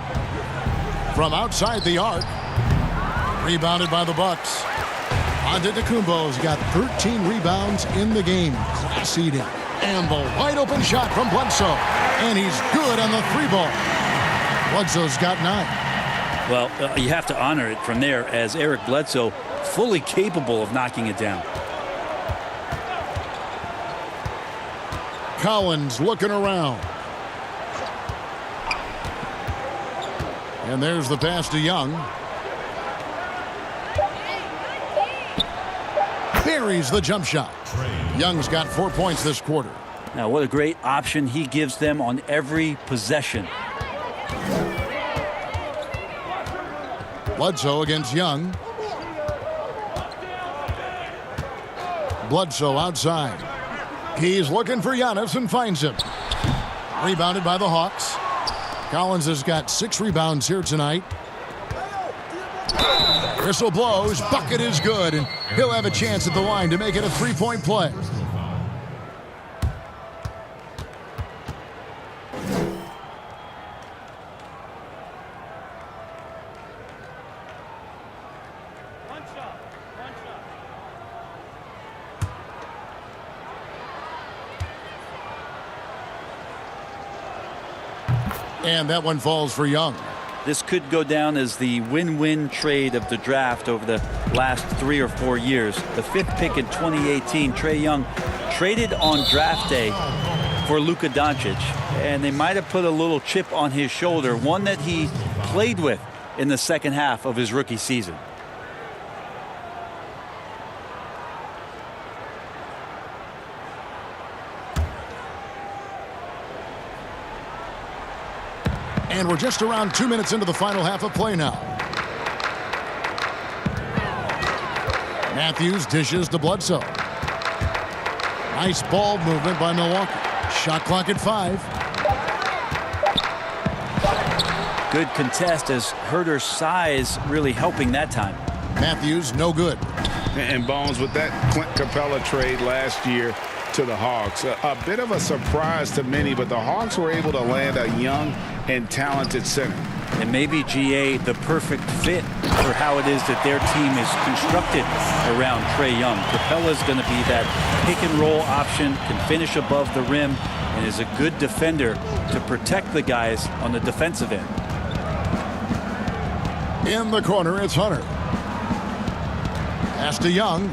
From outside the arc. Rebounded by the Bucks. Antetokounmpo's got 13 rebounds in the game. Class eating. And the wide open shot from Bledsoe. And he's good on the 3-ball. Bledsoe's got 9. Well, you have to honor it from there, as Eric Bledsoe fully capable of knocking it down. Collins looking around. And there's the pass to Young. Buries the jump shot. Young's got 4 points this quarter. Now, what a great option he gives them on every possession. Bledsoe against Young. Bledsoe outside. He's looking for Giannis and finds him. Rebounded by the Hawks. Collins has got 6 rebounds here tonight. Whistle blows, bucket is good, and he'll have a chance at the line to make it a 3-point play. And that one falls for Young. This could go down as the win-win trade of the draft over the last 3 or 4 years. The 5th pick in 2018, Trae Young traded on draft day for Luka Doncic. And they might have put a little chip on his shoulder, one that he played with in the second half of his rookie season. And we're just around 2 minutes into the final half of play now. Matthews dishes to Bledsoe. Nice ball movement by Milwaukee. Shot clock at 5. Good contest as Herder's size really helping that time. Matthews, no good. And Bones, with that Clint Capella trade last year to the Hawks, a bit of a surprise to many, but the Hawks were able to land a young and talented center. And maybe GA the perfect fit for how it is that their team is constructed around Trae Young. Capella's going to be that pick and roll option, can finish above the rim, and is a good defender to protect the guys on the defensive end. In the corner, it's Hunter. Pass to Young.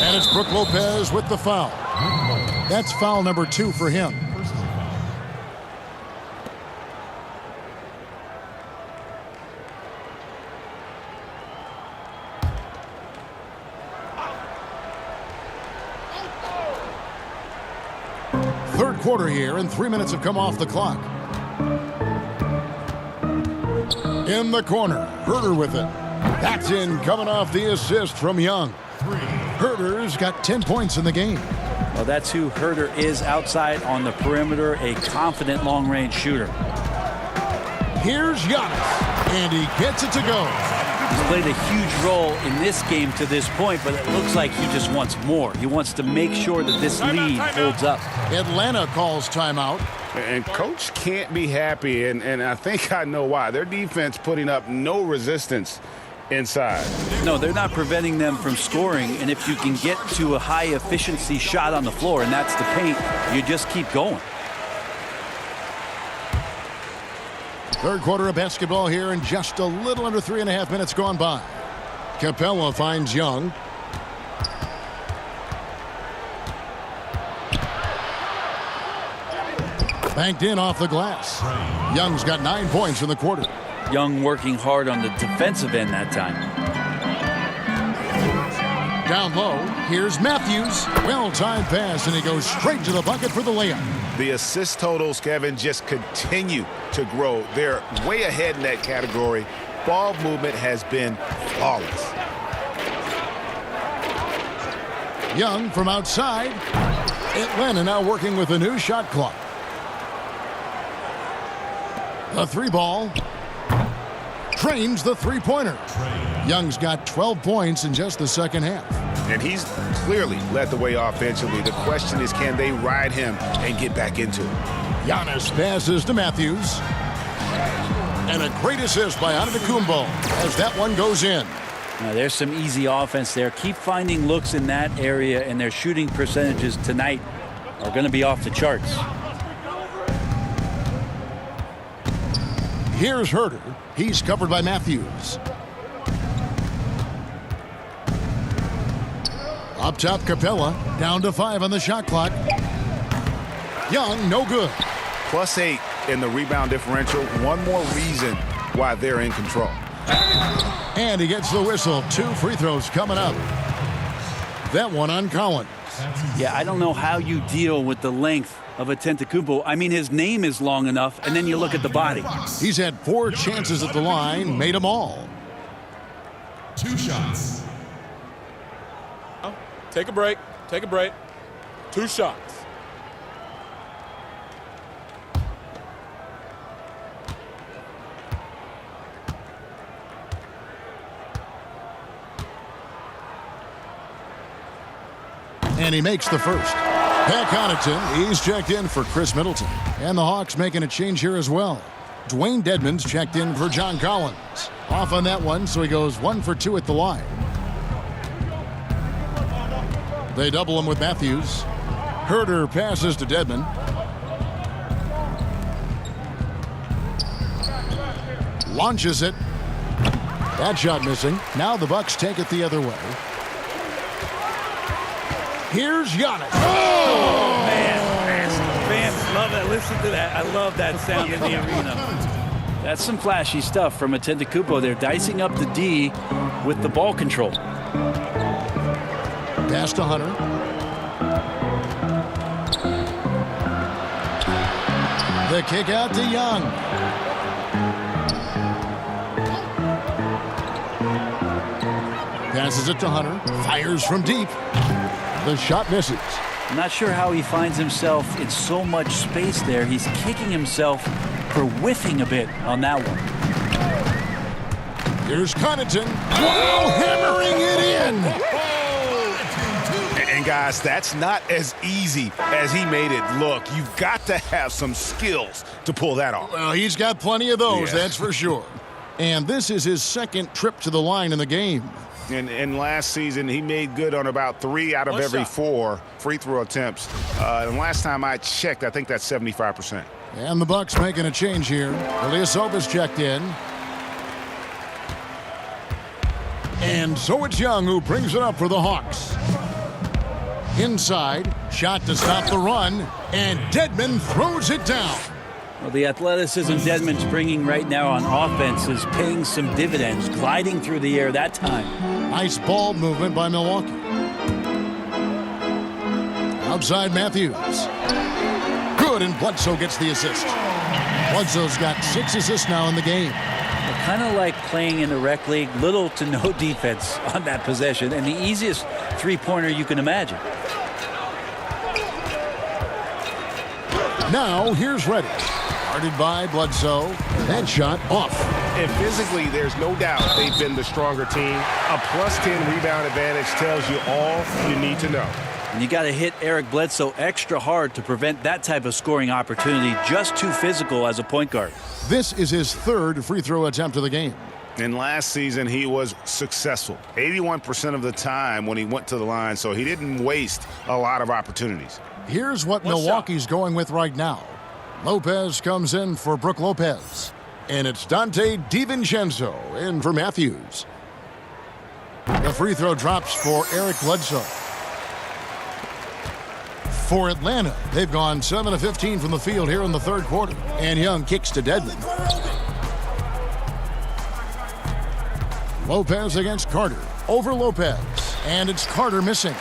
And it's Brook Lopez with the foul. That's foul number 2 for him. Third quarter here, and 3 minutes have come off the clock. In the corner, Herder with it. That's in, coming off the assist from Young. Herder's got 10 points in the game. Well, that's who Herder is outside on the perimeter, a confident long-range shooter. Here's Giannis, and he gets it to go. He's played a huge role in this game to this point, but it looks like he just wants more. He wants to make sure that this lead holds up. Atlanta calls timeout. And coach can't be happy, and I think I know why. Their defense putting up no resistance inside. No, they're not preventing them from scoring, and if you can get to a high efficiency shot on the floor, and that's the paint, you just keep going. Third quarter of basketball here, and just a little under 3.5 minutes gone by. Capella finds Young. Banked in off the glass. Young's got 9 points in the quarter. Young working hard on the defensive end that time. Down low, here's Matthews. Well-timed pass, and he goes straight to the bucket for the layup. The assist totals, Kevin, just continue to grow. They're way ahead in that category. Ball movement has been flawless. Young from outside. Atlanta now working with a new shot clock. The 3-ball. Trains the 3-pointer. Young's got 12 points in just the second half. And he's clearly led the way offensively. The question is, can they ride him and get back into it? Giannis passes to Matthews. And a great assist by Antetokounmpo as that one goes in. Now, there's some easy offense there. Keep finding looks in that area, and their shooting percentages tonight are going to be off the charts. Here's Herder. He's covered by Matthews. Up top, Capella. Down to 5 on the shot clock. Young, no good. +8 in the rebound differential. One more reason why they're in control. And he gets the whistle. 2 free throws coming up. That one on Collins. Yeah, I don't know how you deal with the length of Antetokounmpo. I mean, his name is long enough, and then you look at the body. He's had 4 chances at the line, made them all. 2 shots. Take a break. Take a break. 2 shots. And he makes the first. Pat Connaughton, he's checked in for Chris Middleton. And the Hawks making a change here as well. Dwayne Dedmon's checked in for John Collins. Off on that one, so he goes 1 for 2 at the line. They double him with Matthews. Herder passes to Dedmon. Launches it. That shot missing. Now the Bucks take it the other way. Here's Giannis. Oh, man. Fans love that. Listen to that. I love that sound in the arena. That's some flashy stuff from Antetokounmpo. They're dicing up the D with the ball control. Pass to Hunter. The kick out to Young. Passes it to Hunter. Fires from deep. The shot misses. I'm not sure how he finds himself in so much space there. He's kicking himself for whiffing a bit on that one. Here's Connaughton. Wow, hammering it in. And guys, that's not as easy as he made it look. You've got to have some skills to pull that off. Well, he's got plenty of those, that's for sure. And this is his second trip to the line in the game. And last season, he made good on about 3 out of every 4 free throw attempts. And last time I checked, I think that's 75%. And the Bucks making a change here. Ilyasova's checked in. And so it's Young who brings it up for the Hawks. Inside, shot to stop the run, and Dedmon throws it down. Well, the athleticism Dedmon's bringing right now on offense is paying some dividends, gliding through the air that time. Nice ball movement by Milwaukee. Outside Matthews. Good, and Bledsoe gets the assist. Bledsoe's got 6 assists now in the game. Kind of like playing in the rec league, little to no defense on that possession, and the easiest three-pointer you can imagine. Now here's Reddish. Guarded by Bledsoe. That shot off. And physically, there's no doubt they've been the stronger team. A +10 rebound advantage tells you all you need to know. And you got to hit Eric Bledsoe extra hard to prevent that type of scoring opportunity. Just too physical as a point guard. This is his 3rd free throw attempt of the game. And last season, he was successful 81% of the time when he went to the line, so he didn't waste a lot of opportunities. Here's what Milwaukee's going with right now. Lopez comes in for Brook Lopez. And it's Dante DiVincenzo in for Matthews. The free throw drops for Eric Bledsoe. For Atlanta, they've gone 7 of 15 from the field here in the 3rd quarter. And Young kicks to Dedmon. Lopez against Carter. Over Lopez. And it's Carter missing.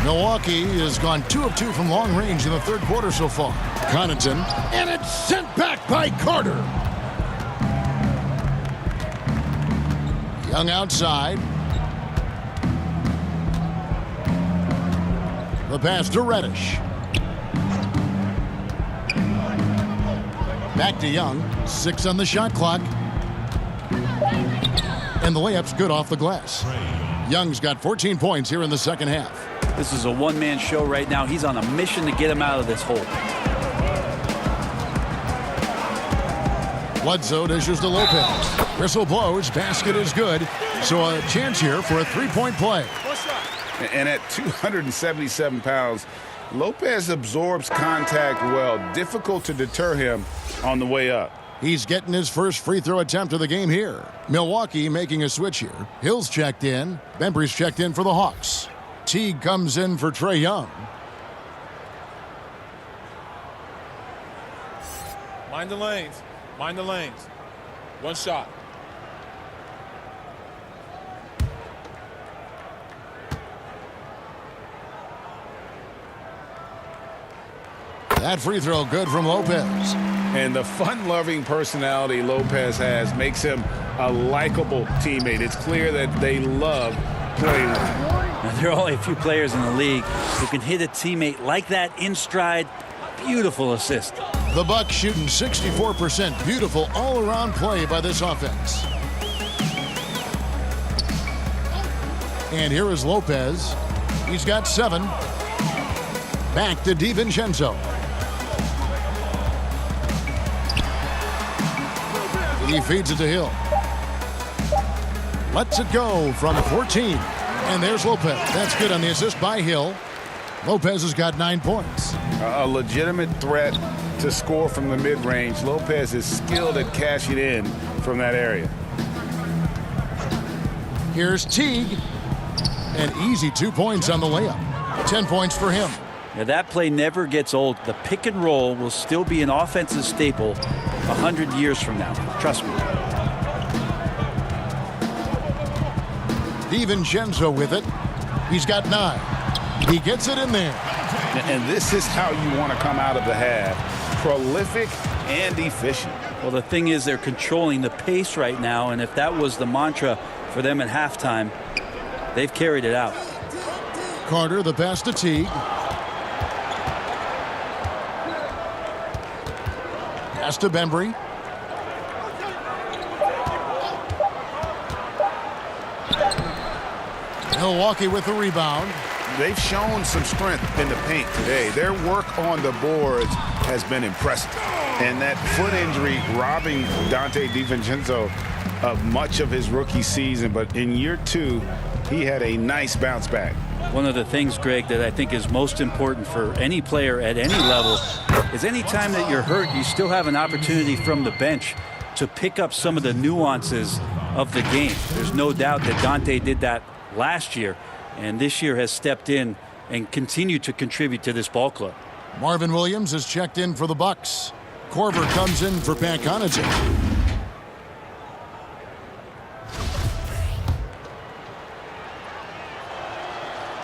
Milwaukee has gone 2 of 2 from long range in the 3rd quarter so far. Connaughton. And it's sent back by Carter. Young outside. The pass to Reddish. Back to Young. 6 on the shot clock. And the layup's good off the glass. Young's got 14 points here in the 2nd half. This is a one-man show right now. He's on a mission to get him out of this hole. Bledsoe dishes to Lopez. Whistle blows. Basket is good. So a chance here for a 3-point play. And at 277 pounds, Lopez absorbs contact well. Difficult to deter him on the way up. He's getting his first free throw attempt of the game here. Milwaukee making a switch here. Hill's checked in. Bembry's checked in for the Hawks. Teague comes in for Trae Young. Mind the lanes. Mind the lanes. 1 shot. That free throw good from Lopez. And the fun-loving personality Lopez has makes him a likable teammate. It's clear that they love playing with him. Now, there are only a few players in the league who can hit a teammate like that in stride. Beautiful assist. The Bucks shooting 64%. Beautiful all-around play by this offense. And here is Lopez. He's got 7. Back to DiVincenzo. He feeds it to Hill. Lets it go from 14. And there's Lopez. That's good on the assist by Hill. Lopez has got 9 points. A legitimate threat to score from the mid-range. Lopez is skilled at cashing in from that area. Here's Teague. An easy 2 points on the layup. 10 points for him. Now that play never gets old. The pick and roll will still be an offensive staple 100 years from now. Trust me. DiVincenzo with it. He's got 9. He gets it in there. And this is how you want to come out of the half. Prolific and efficient. Well, the thing is they're controlling the pace right now, and if that was the mantra for them at halftime, they've carried it out. Carter, the pass to Teague. Pass to Bembry. Milwaukee with the rebound. They've shown some strength in the paint today. Their work on the boards has been impressive. And that foot injury robbing Dante DiVincenzo of much of his rookie season. But in year 2, he had a nice bounce back. One of the things, Greg, that I think is most important for any player at any level is any time that you're hurt, you still have an opportunity from the bench to pick up some of the nuances of the game. There's no doubt that Dante did that last year, and this year has stepped in and continued to contribute to this ball club. Marvin Williams has checked in for the Bucks. Korver comes in for Pat Connaughton.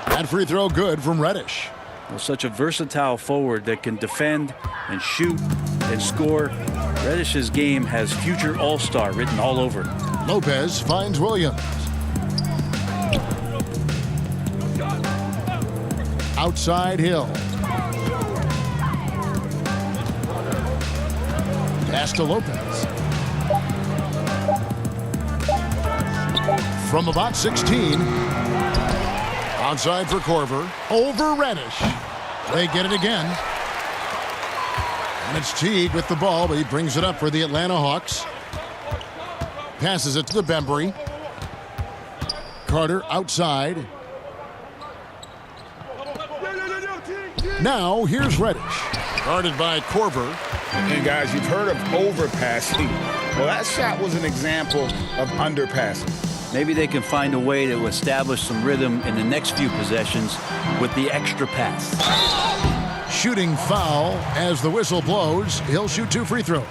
That free throw good from Reddish. Well, such a versatile forward that can defend and shoot and score. Reddish's game has future all-star written all over it. Lopez finds Williams. Outside Hill. Pass to Lopez. From about 16. Outside for Korver. Over Reddish. They get it again. And it's Teague with the ball, but he brings it up for the Atlanta Hawks. Passes it to the Bembry. Carter outside. Now here's Reddish. Guarded by Korver. And guys, you've heard of overpassing. Well, that shot was an example of underpassing. Maybe they can find a way to establish some rhythm in the next few possessions with the extra pass. Shooting foul as the whistle blows. He'll shoot 2 free throws.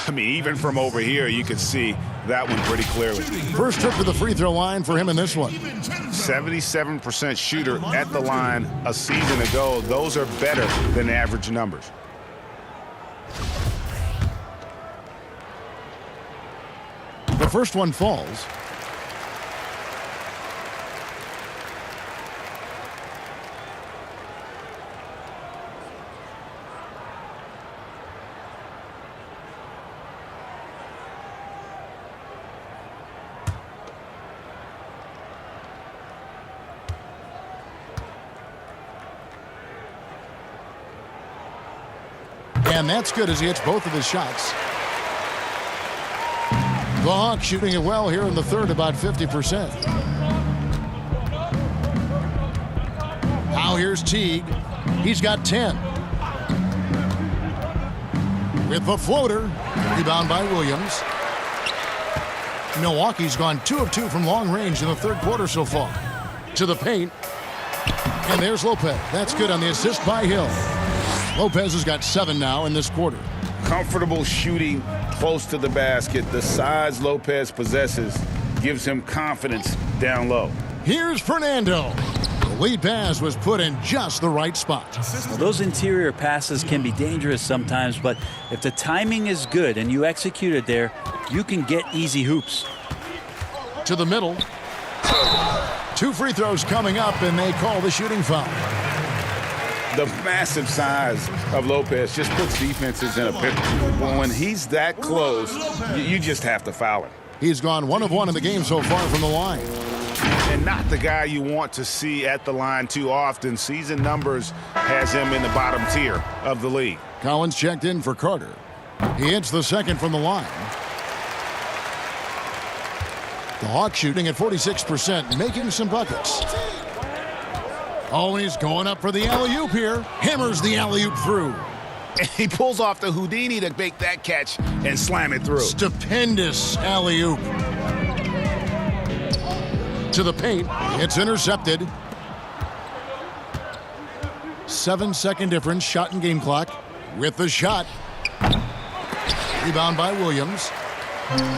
I mean, even from over here, you can see that one pretty clearly. First trip to the free throw line for him in this one. 77% shooter at the line a season ago. Those are better than average numbers. The first one falls. And that's good as he hits both of his shots. The Hawks shooting it well here in the third, about 50%. Now here's Teague. He's got 10. With the floater. Rebound by Williams. Milwaukee's gone 2 of 2 from long range in the third quarter so far. To the paint. And there's Lopez. That's good on the assist by Hill. Lopez has got 7 now in this quarter. Comfortable shooting close to the basket. The size Lopez possesses gives him confidence down low. Here's Fernando. The lead pass was put in just the right spot. Well, those interior passes can be dangerous sometimes, but if the timing is good and you execute it there, you can get easy hoops. To the middle. 2 free throws coming up, and they call the shooting foul. The massive size of Lopez just puts defenses in a pickle. When he's that close, you just have to foul him. He's gone 1 of 1 in the game so far from the line. And not the guy you want to see at the line too often. Season numbers has him in the bottom tier of the league. Collins checked in for Carter. He hits the second from the line. The Hawks shooting at 46%, making some buckets. Oh, and he's going up for the alley-oop here. Hammers the alley-oop through. And he pulls off the Houdini to make that catch and slam it through. Stupendous alley-oop. To the paint. It's intercepted. 7-second difference. Shot and game clock. With the shot. Rebound by Williams.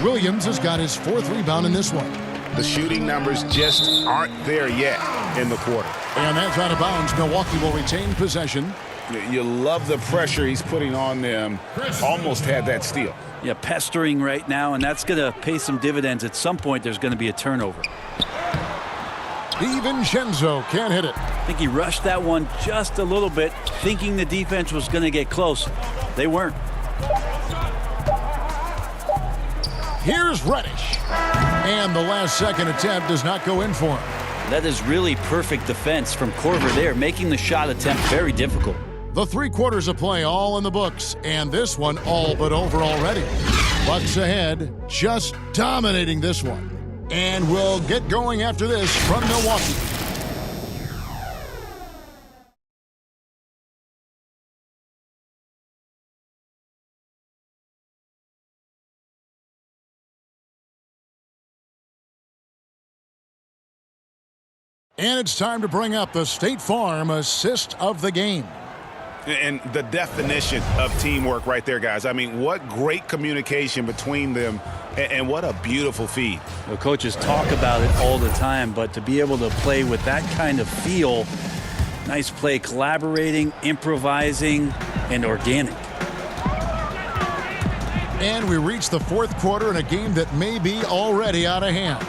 Williams has got his 4th rebound in this one. The shooting numbers just aren't there yet in the quarter. And that's out of bounds. Milwaukee will retain possession. You love the pressure he's putting on them. Almost had that steal. Yeah, pestering right now, and that's going to pay some dividends. At some point, there's going to be a turnover. DiVincenzo can't hit it. I think he rushed that one just a little bit, thinking the defense was going to get close. They weren't. Here's Reddish. And the last second attempt does not go in for him. That is really perfect defense from Korver there, making the shot attempt very difficult. The 3 quarters of play all in the books, and this one all but over already. Bucks ahead, just dominating this one. And we'll get going after this from Milwaukee. And it's time to bring up the State Farm assist of the game. And the definition of teamwork right there, guys. I mean, what great communication between them, and what a beautiful feed. The coaches talk about it all the time, but to be able to play with that kind of feel, nice play, collaborating, improvising, and organic. And we reach the 4th quarter in a game that may be already out of hand.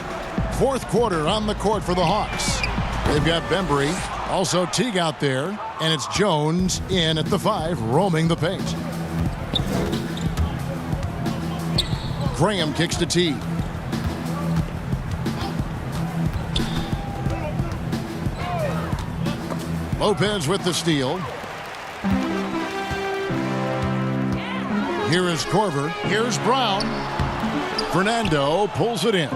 4th quarter on the court for the Hawks. They've got Bembry, also Teague out there, and it's Jones in at the 5, roaming the paint. Graham kicks to Teague. Lopez with the steal. Here is Korver. Here's Brown. Fernando pulls it in.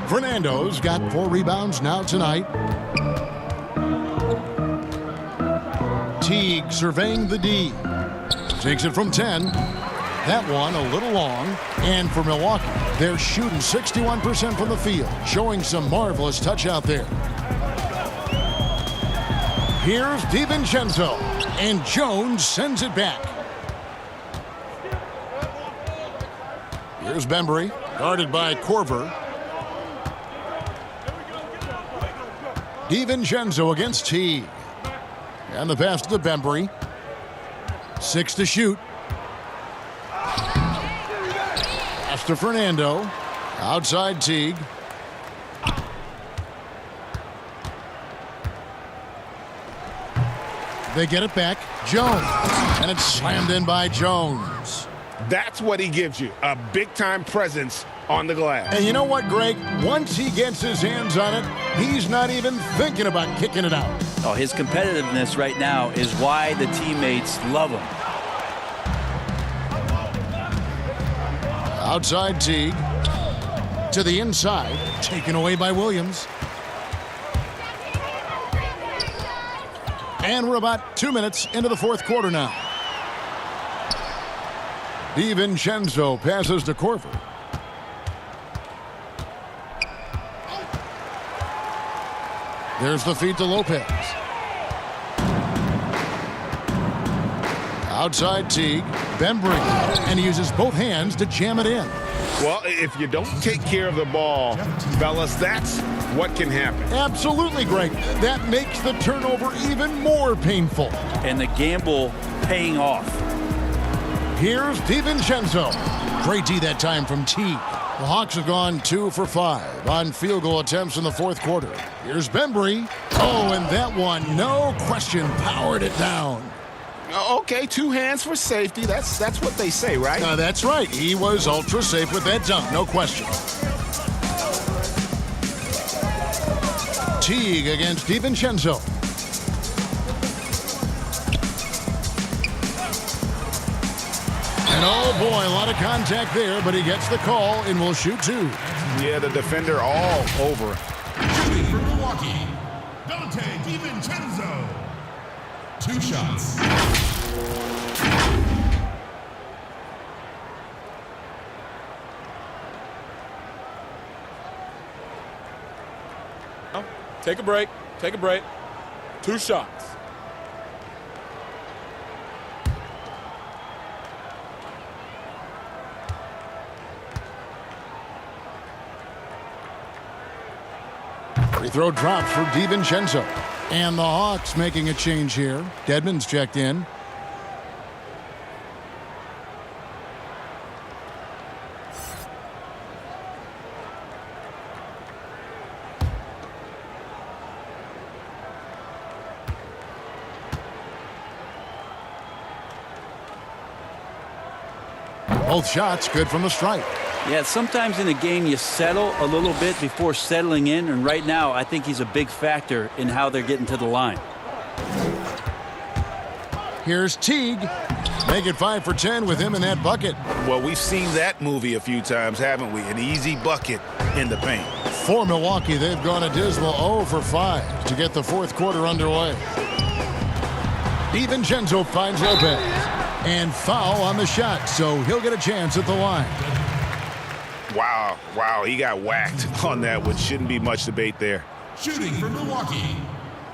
Fernando's got 4 rebounds now tonight. Teague surveying the D. Takes it from 10. That one a little long. And for Milwaukee, they're shooting 61% from the field, showing some marvelous touch out there. Here's DiVincenzo. And Jones sends it back. Here's Bembry, guarded by Korver. DiVincenzo against Teague. And the pass to Bembry. 6 to shoot. Pass to Fernando. Outside Teague. They get it back. Jones. And it's slammed in by Jones. That's what he gives you, a big-time presence on the glass. And you know what, Greg? Once he gets his hands on it, he's not even thinking about kicking it out. Oh, his competitiveness right now is why the teammates love him. Outside Teague. To the inside. Taken away by Williams. And we're about 2 minutes into the 4th quarter now. DiVincenzo passes to Korver. There's the feed to Lopez. Outside Teague. Bembry. And he uses both hands to jam it in. Well, if you don't take care of the ball, fellas, that's what can happen. Absolutely, Greg. That makes the turnover even more painful. And the gamble paying off. Here's DiVincenzo. Great D that time from Teague. The Hawks have gone 2 for 5 on field goal attempts in the 4th quarter. Here's Bembry. Oh, and that one, no question, powered it down. Okay, 2 hands for safety. That's what they say, right? That's right. He was ultra safe with that dunk, no question. Teague against DiVincenzo. And oh boy, a lot of contact there, but he gets the call and will shoot 2. Yeah, the defender all over. Shooting for Milwaukee, Dante DiVincenzo. 2 shots. Take a break. Take a break. 2 shots. Free throw drops for DiVincenzo. And the Hawks making a change here. Dedmon's checked in. Both shots good from the stripe. Yeah, sometimes in a game you settle a little bit before settling in, and right now I think he's a big factor in how they're getting to the line. Here's Teague. Make it 5 for 10 with him in that bucket. Well, we've seen that movie a few times, haven't we? An easy bucket in the paint. For Milwaukee, they've gone a dismal 0 for 5 to get the fourth quarter underway. DiVincenzo finds Lopez. And foul on the shot, so he'll get a chance at the line. Wow, he got whacked on that, which shouldn't be much debate there. Shooting for Milwaukee,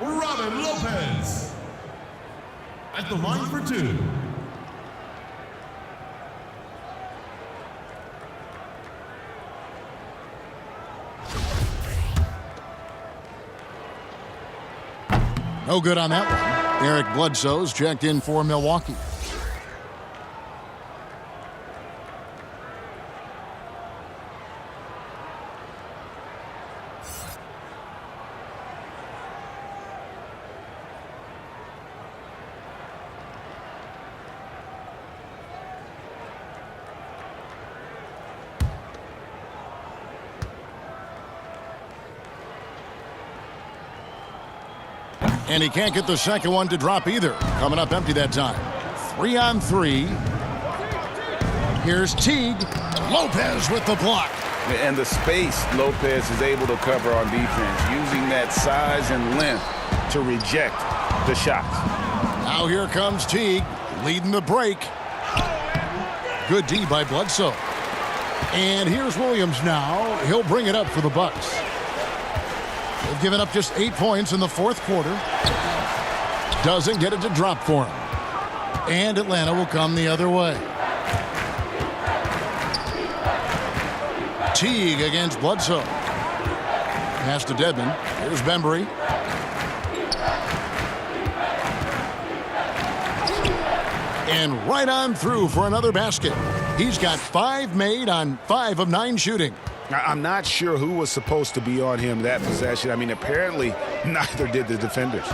Robin Lopez. At the line for 2. No good on that one. Eric Bledsoe's checked in for Milwaukee. And he can't get the second one to drop either. Coming up empty that time. 3 on 3. Here's Teague. Lopez with the block. And the space Lopez is able to cover on defense, using that size and length to reject the shots. Now here comes Teague, leading the break. Good D by Bledsoe. And here's Williams now. He'll bring it up for the Bucks. They've given up just 8 points in the fourth quarter. Doesn't get it to drop for him. And Atlanta will come the other way. Teague against Bledsoe. Pass to Dedmon. Here's Bembry. And right on through for another basket. He's got 5 made on 5 of 9 shooting. I'm not sure who was supposed to be on him that possession. I mean, apparently neither did the defenders.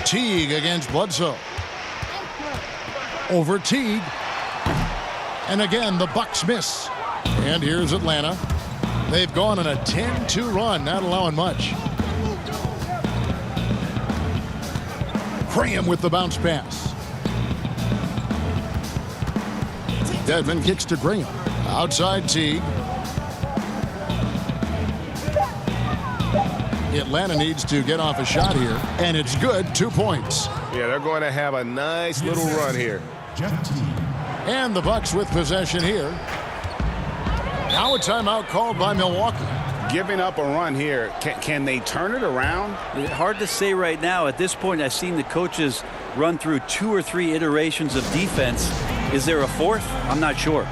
Teague against Bledsoe. Over Teague. And again, the Bucks miss. And here's Atlanta. They've gone on a 10-2 run, not allowing much. Graham with the bounce pass. Dedmon kicks to Graham. Outside Teague. Atlanta needs to get off a shot here, and it's good. 2 points. Yeah, they're going to have a nice little run here. And the Bucks with possession here. Now a timeout called by Milwaukee. Giving up a run here. Can they turn it around? Hard to say right now. At this point, I've seen the coaches run through 2 or 3 iterations of defense. Is there a fourth? I'm not sure.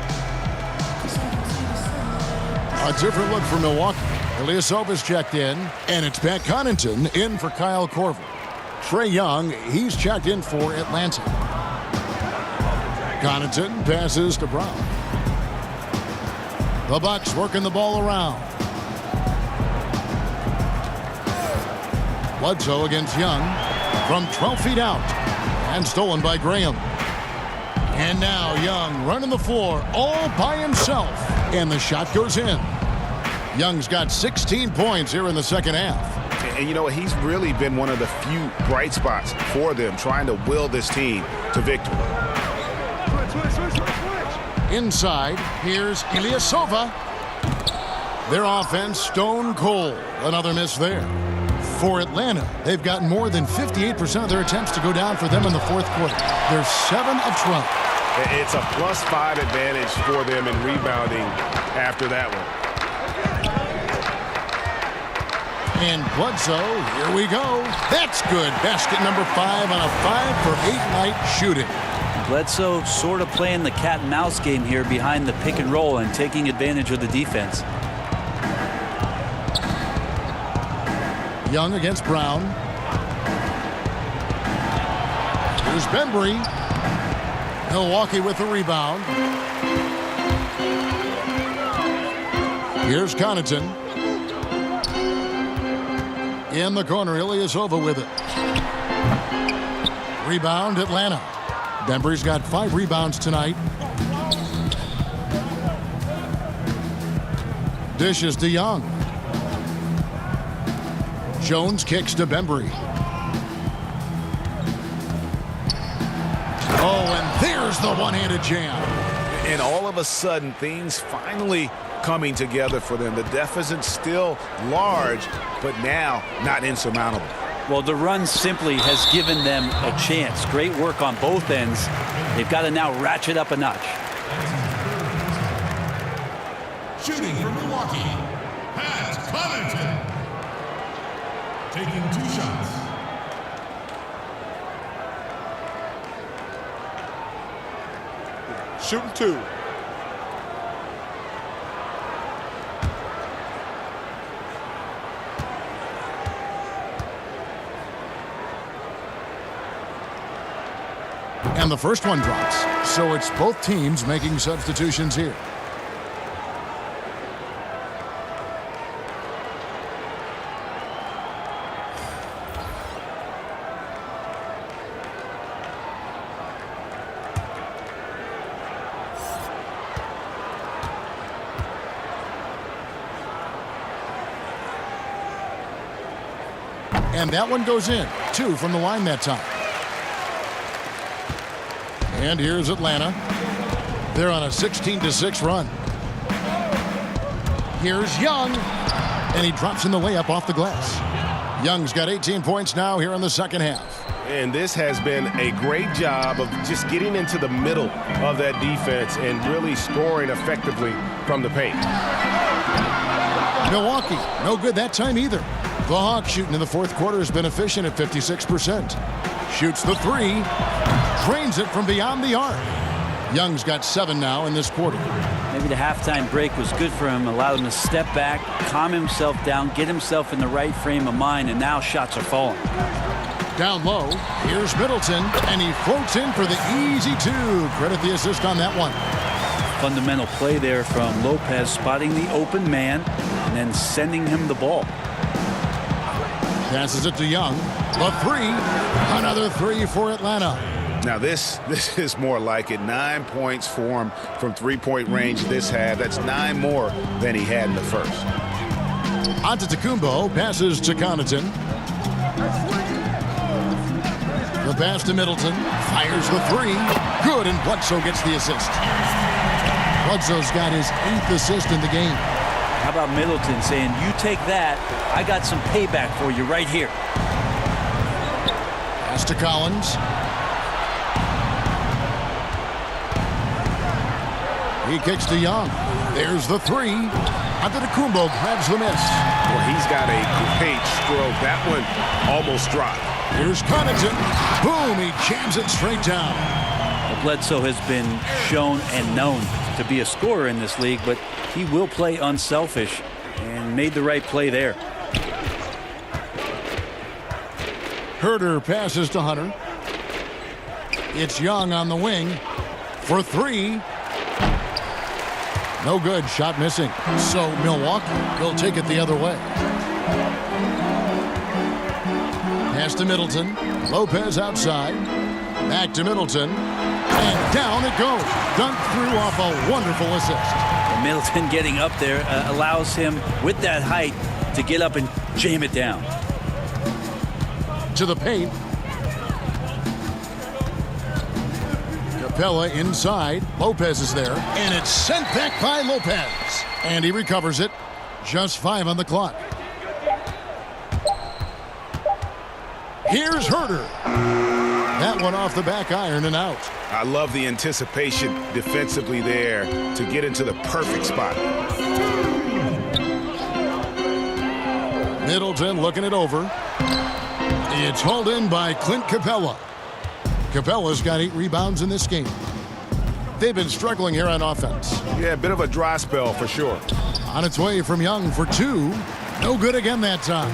A different look for Milwaukee. Ilyasova's checked in, and it's Pat Connaughton in for Kyle Korver. Trae Young, he's checked in for Atlanta. Connaughton passes to Brown. The Bucks working the ball around. Bledsoe against Young from 12 feet out, and stolen by Graham. And now Young running the floor all by himself, and the shot goes in. Young's got 16 points here in the second half. And you know, he's really been one of the few bright spots for them, trying to will this team to victory. Inside, here's Ilyasova. Their offense stone cold. Another miss there. For Atlanta, they've gotten more than 58% of their attempts to go down for them in the fourth quarter. They're 7 of 12. It's a +5 advantage for them in rebounding after that one. And Bledsoe, here we go. That's good. Basket number 5 on a 5-for-8 night shooting. Bledsoe sort of playing the cat and mouse game here behind the pick and roll and taking advantage of the defense. Young against Brown. Here's Bembry. Milwaukee with the rebound. Here's Connaughton. In the corner, Ilyasova with it. Rebound, Atlanta. Bembry's got 5 rebounds tonight. Dishes to Young. Jones kicks to Bembry. Oh, and there's the one-handed jam. And all of a sudden, things finally coming together for them. The deficit's still large, but now not insurmountable. Well, the run simply has given them a chance. Great work on both ends. They've got to now ratchet up a notch. Shooting for Milwaukee, Pat Connaughton. Taking 2 shots. Shooting 2. And the first one drops. So it's both teams making substitutions here. And that one goes in. 2 from the line that time. And here's Atlanta. They're on a 16-6 run. Here's Young. And he drops in the layup off the glass. Young's got 18 points now here in the second half. And this has been a great job of just getting into the middle of that defense and really scoring effectively from the paint. Milwaukee, no good that time either. The Hawks shooting in the fourth quarter has been efficient at 56%. Shoots the 3. Drains it from beyond the arc. Young's got 7 now in this quarter. Maybe the halftime break was good for him, allowed him to step back, calm himself down, get himself in the right frame of mind, and now shots are falling. Down low, here's Middleton, and he floats in for the easy 2. Credit the assist on that one. Fundamental play there from Lopez, spotting the open man and then sending him the ball. Passes it to Young. The 3. Another 3 for Atlanta. Now this is more like it. 9 points for him from 3-point range this half. That's 9 more than he had in the first. Antetokounmpo passes to Connaughton. The pass to Middleton. Fires the 3. Good, and Bledsoe gets the assist. Bledsoe's got his 8th assist in the game. How about Middleton saying, you take that, I got some payback for you right here. Pass to Collins. He kicks to Young. There's the 3. Antetokounmpo grabs the miss. Well, he's got a great stroke. That one almost dropped. Here's Connaughton. Boom, he jams it straight down. Well, Bledsoe has been shown and known to be a scorer in this league, but he will play unselfish and made the right play there. Herter passes to Hunter. It's Young on the wing for 3. No good. Shot missing. So Milwaukee will take it the other way. Pass to Middleton. Lopez outside. Back to Middleton. And down it goes. Dunked through off a wonderful assist. Middleton getting up there allows him, with that height, to get up and jam it down. To the paint. Capella inside. Lopez is there. And it's sent back by Lopez. And he recovers it. Just 5 on the clock. Here's Herder. That one off the back iron and out. I love the anticipation defensively there to get into the perfect spot. Middleton looking it over. It's hauled in by Clint Capella. Capella's got 8 rebounds in this game. They've been struggling here on offense. Yeah, a bit of a dry spell for sure. On its way from Young for 2. No good again that time.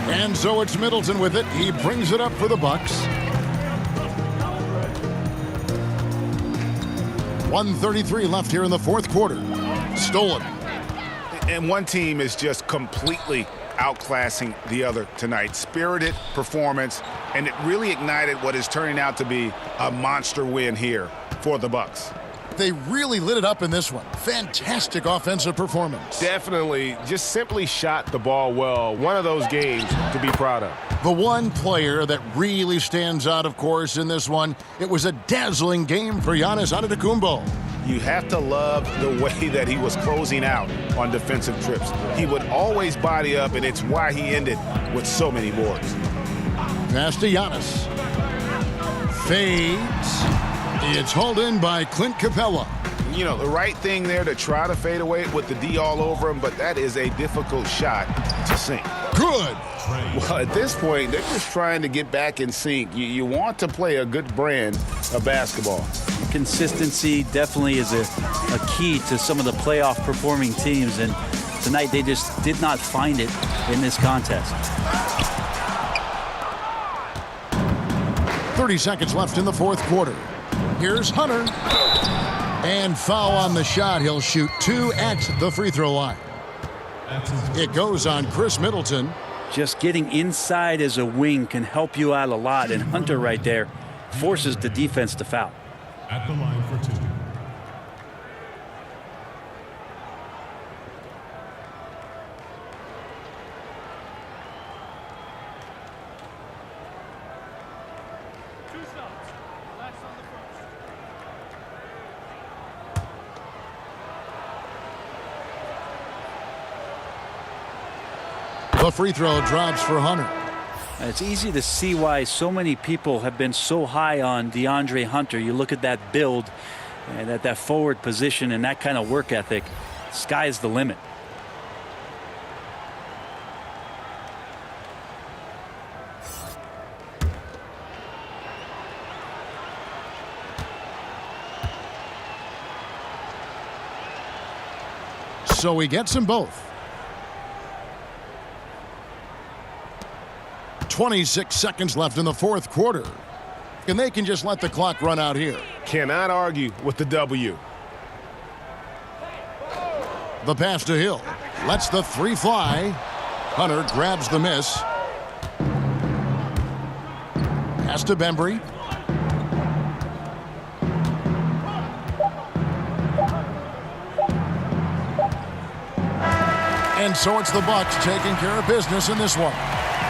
And so it's Middleton with it. He brings it up for the Bucks. 1:33 left here in the fourth quarter. Stolen. And one team is just completely outclassing the other tonight. Spirited performance, and it really ignited what is turning out to be a monster win here for the Bucks. They really lit it up in this one. Fantastic offensive performance. Definitely just simply shot the ball well. One of those games to be proud of. The one player that really stands out, of course, in this one, it was a dazzling game for Giannis Antetokounmpo. You have to love the way that he was closing out on defensive trips. He would always body up, and it's why he ended with so many boards. Pass to Giannis. Fades. It's hauled in by Clint Capella. You know, the right thing there to try to fade away with the D all over him, but that is a difficult shot to sink. Good. Well, at this point, they're just trying to get back in sync. You want to play a good brand of basketball. Consistency definitely is a key to some of the playoff performing teams, and tonight they just did not find it in this contest. 30 seconds left in the fourth quarter. Here's Hunter. And foul on the shot. He'll shoot 2 at the free throw line. It goes on Chris Middleton. Just getting inside as a wing can help you out a lot, and Hunter right there forces the defense to foul. At the line for 2. The free throw drops for Hunter. It's easy to see why so many people have been so high on DeAndre Hunter. You look at that build and at that forward position and that kind of work ethic. Sky's the limit. So he gets them both. 26 seconds left in the fourth quarter. And they can just let the clock run out here. Cannot argue with the W. The pass to Hill. Lets the 3 fly. Hunter grabs the miss. Pass to Bembry. And so it's the Bucks taking care of business in this one.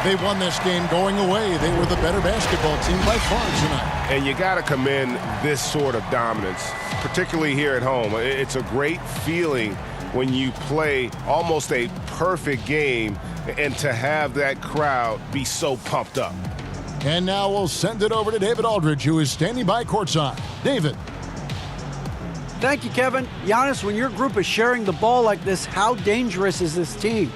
They won this game going away. They were the better basketball team by far tonight. And you got to commend this sort of dominance, particularly here at home. It's a great feeling when you play almost a perfect game and to have that crowd be so pumped up. And now we'll send it over to David Aldridge, who is standing by courtside. David. Thank you, Kevin. Giannis, when your group is sharing the ball like this, how dangerous is this team?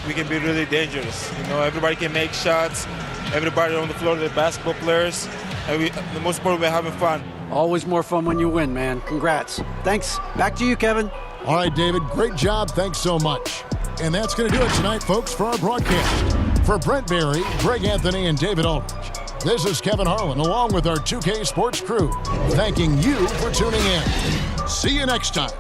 We can be really dangerous. You know, everybody can make shots. Everybody on the floor, they're basketball players. And the most important, we're having fun. Always more fun when you win, man. Congrats. Thanks. Back to you, Kevin. All right, David. Great job. Thanks so much. And that's going to do it tonight, folks, for our broadcast. For Brent Barry, Greg Anthony, and David Aldridge, this is Kevin Harlan, along with our 2K Sports crew, thanking you for tuning in. See you next time.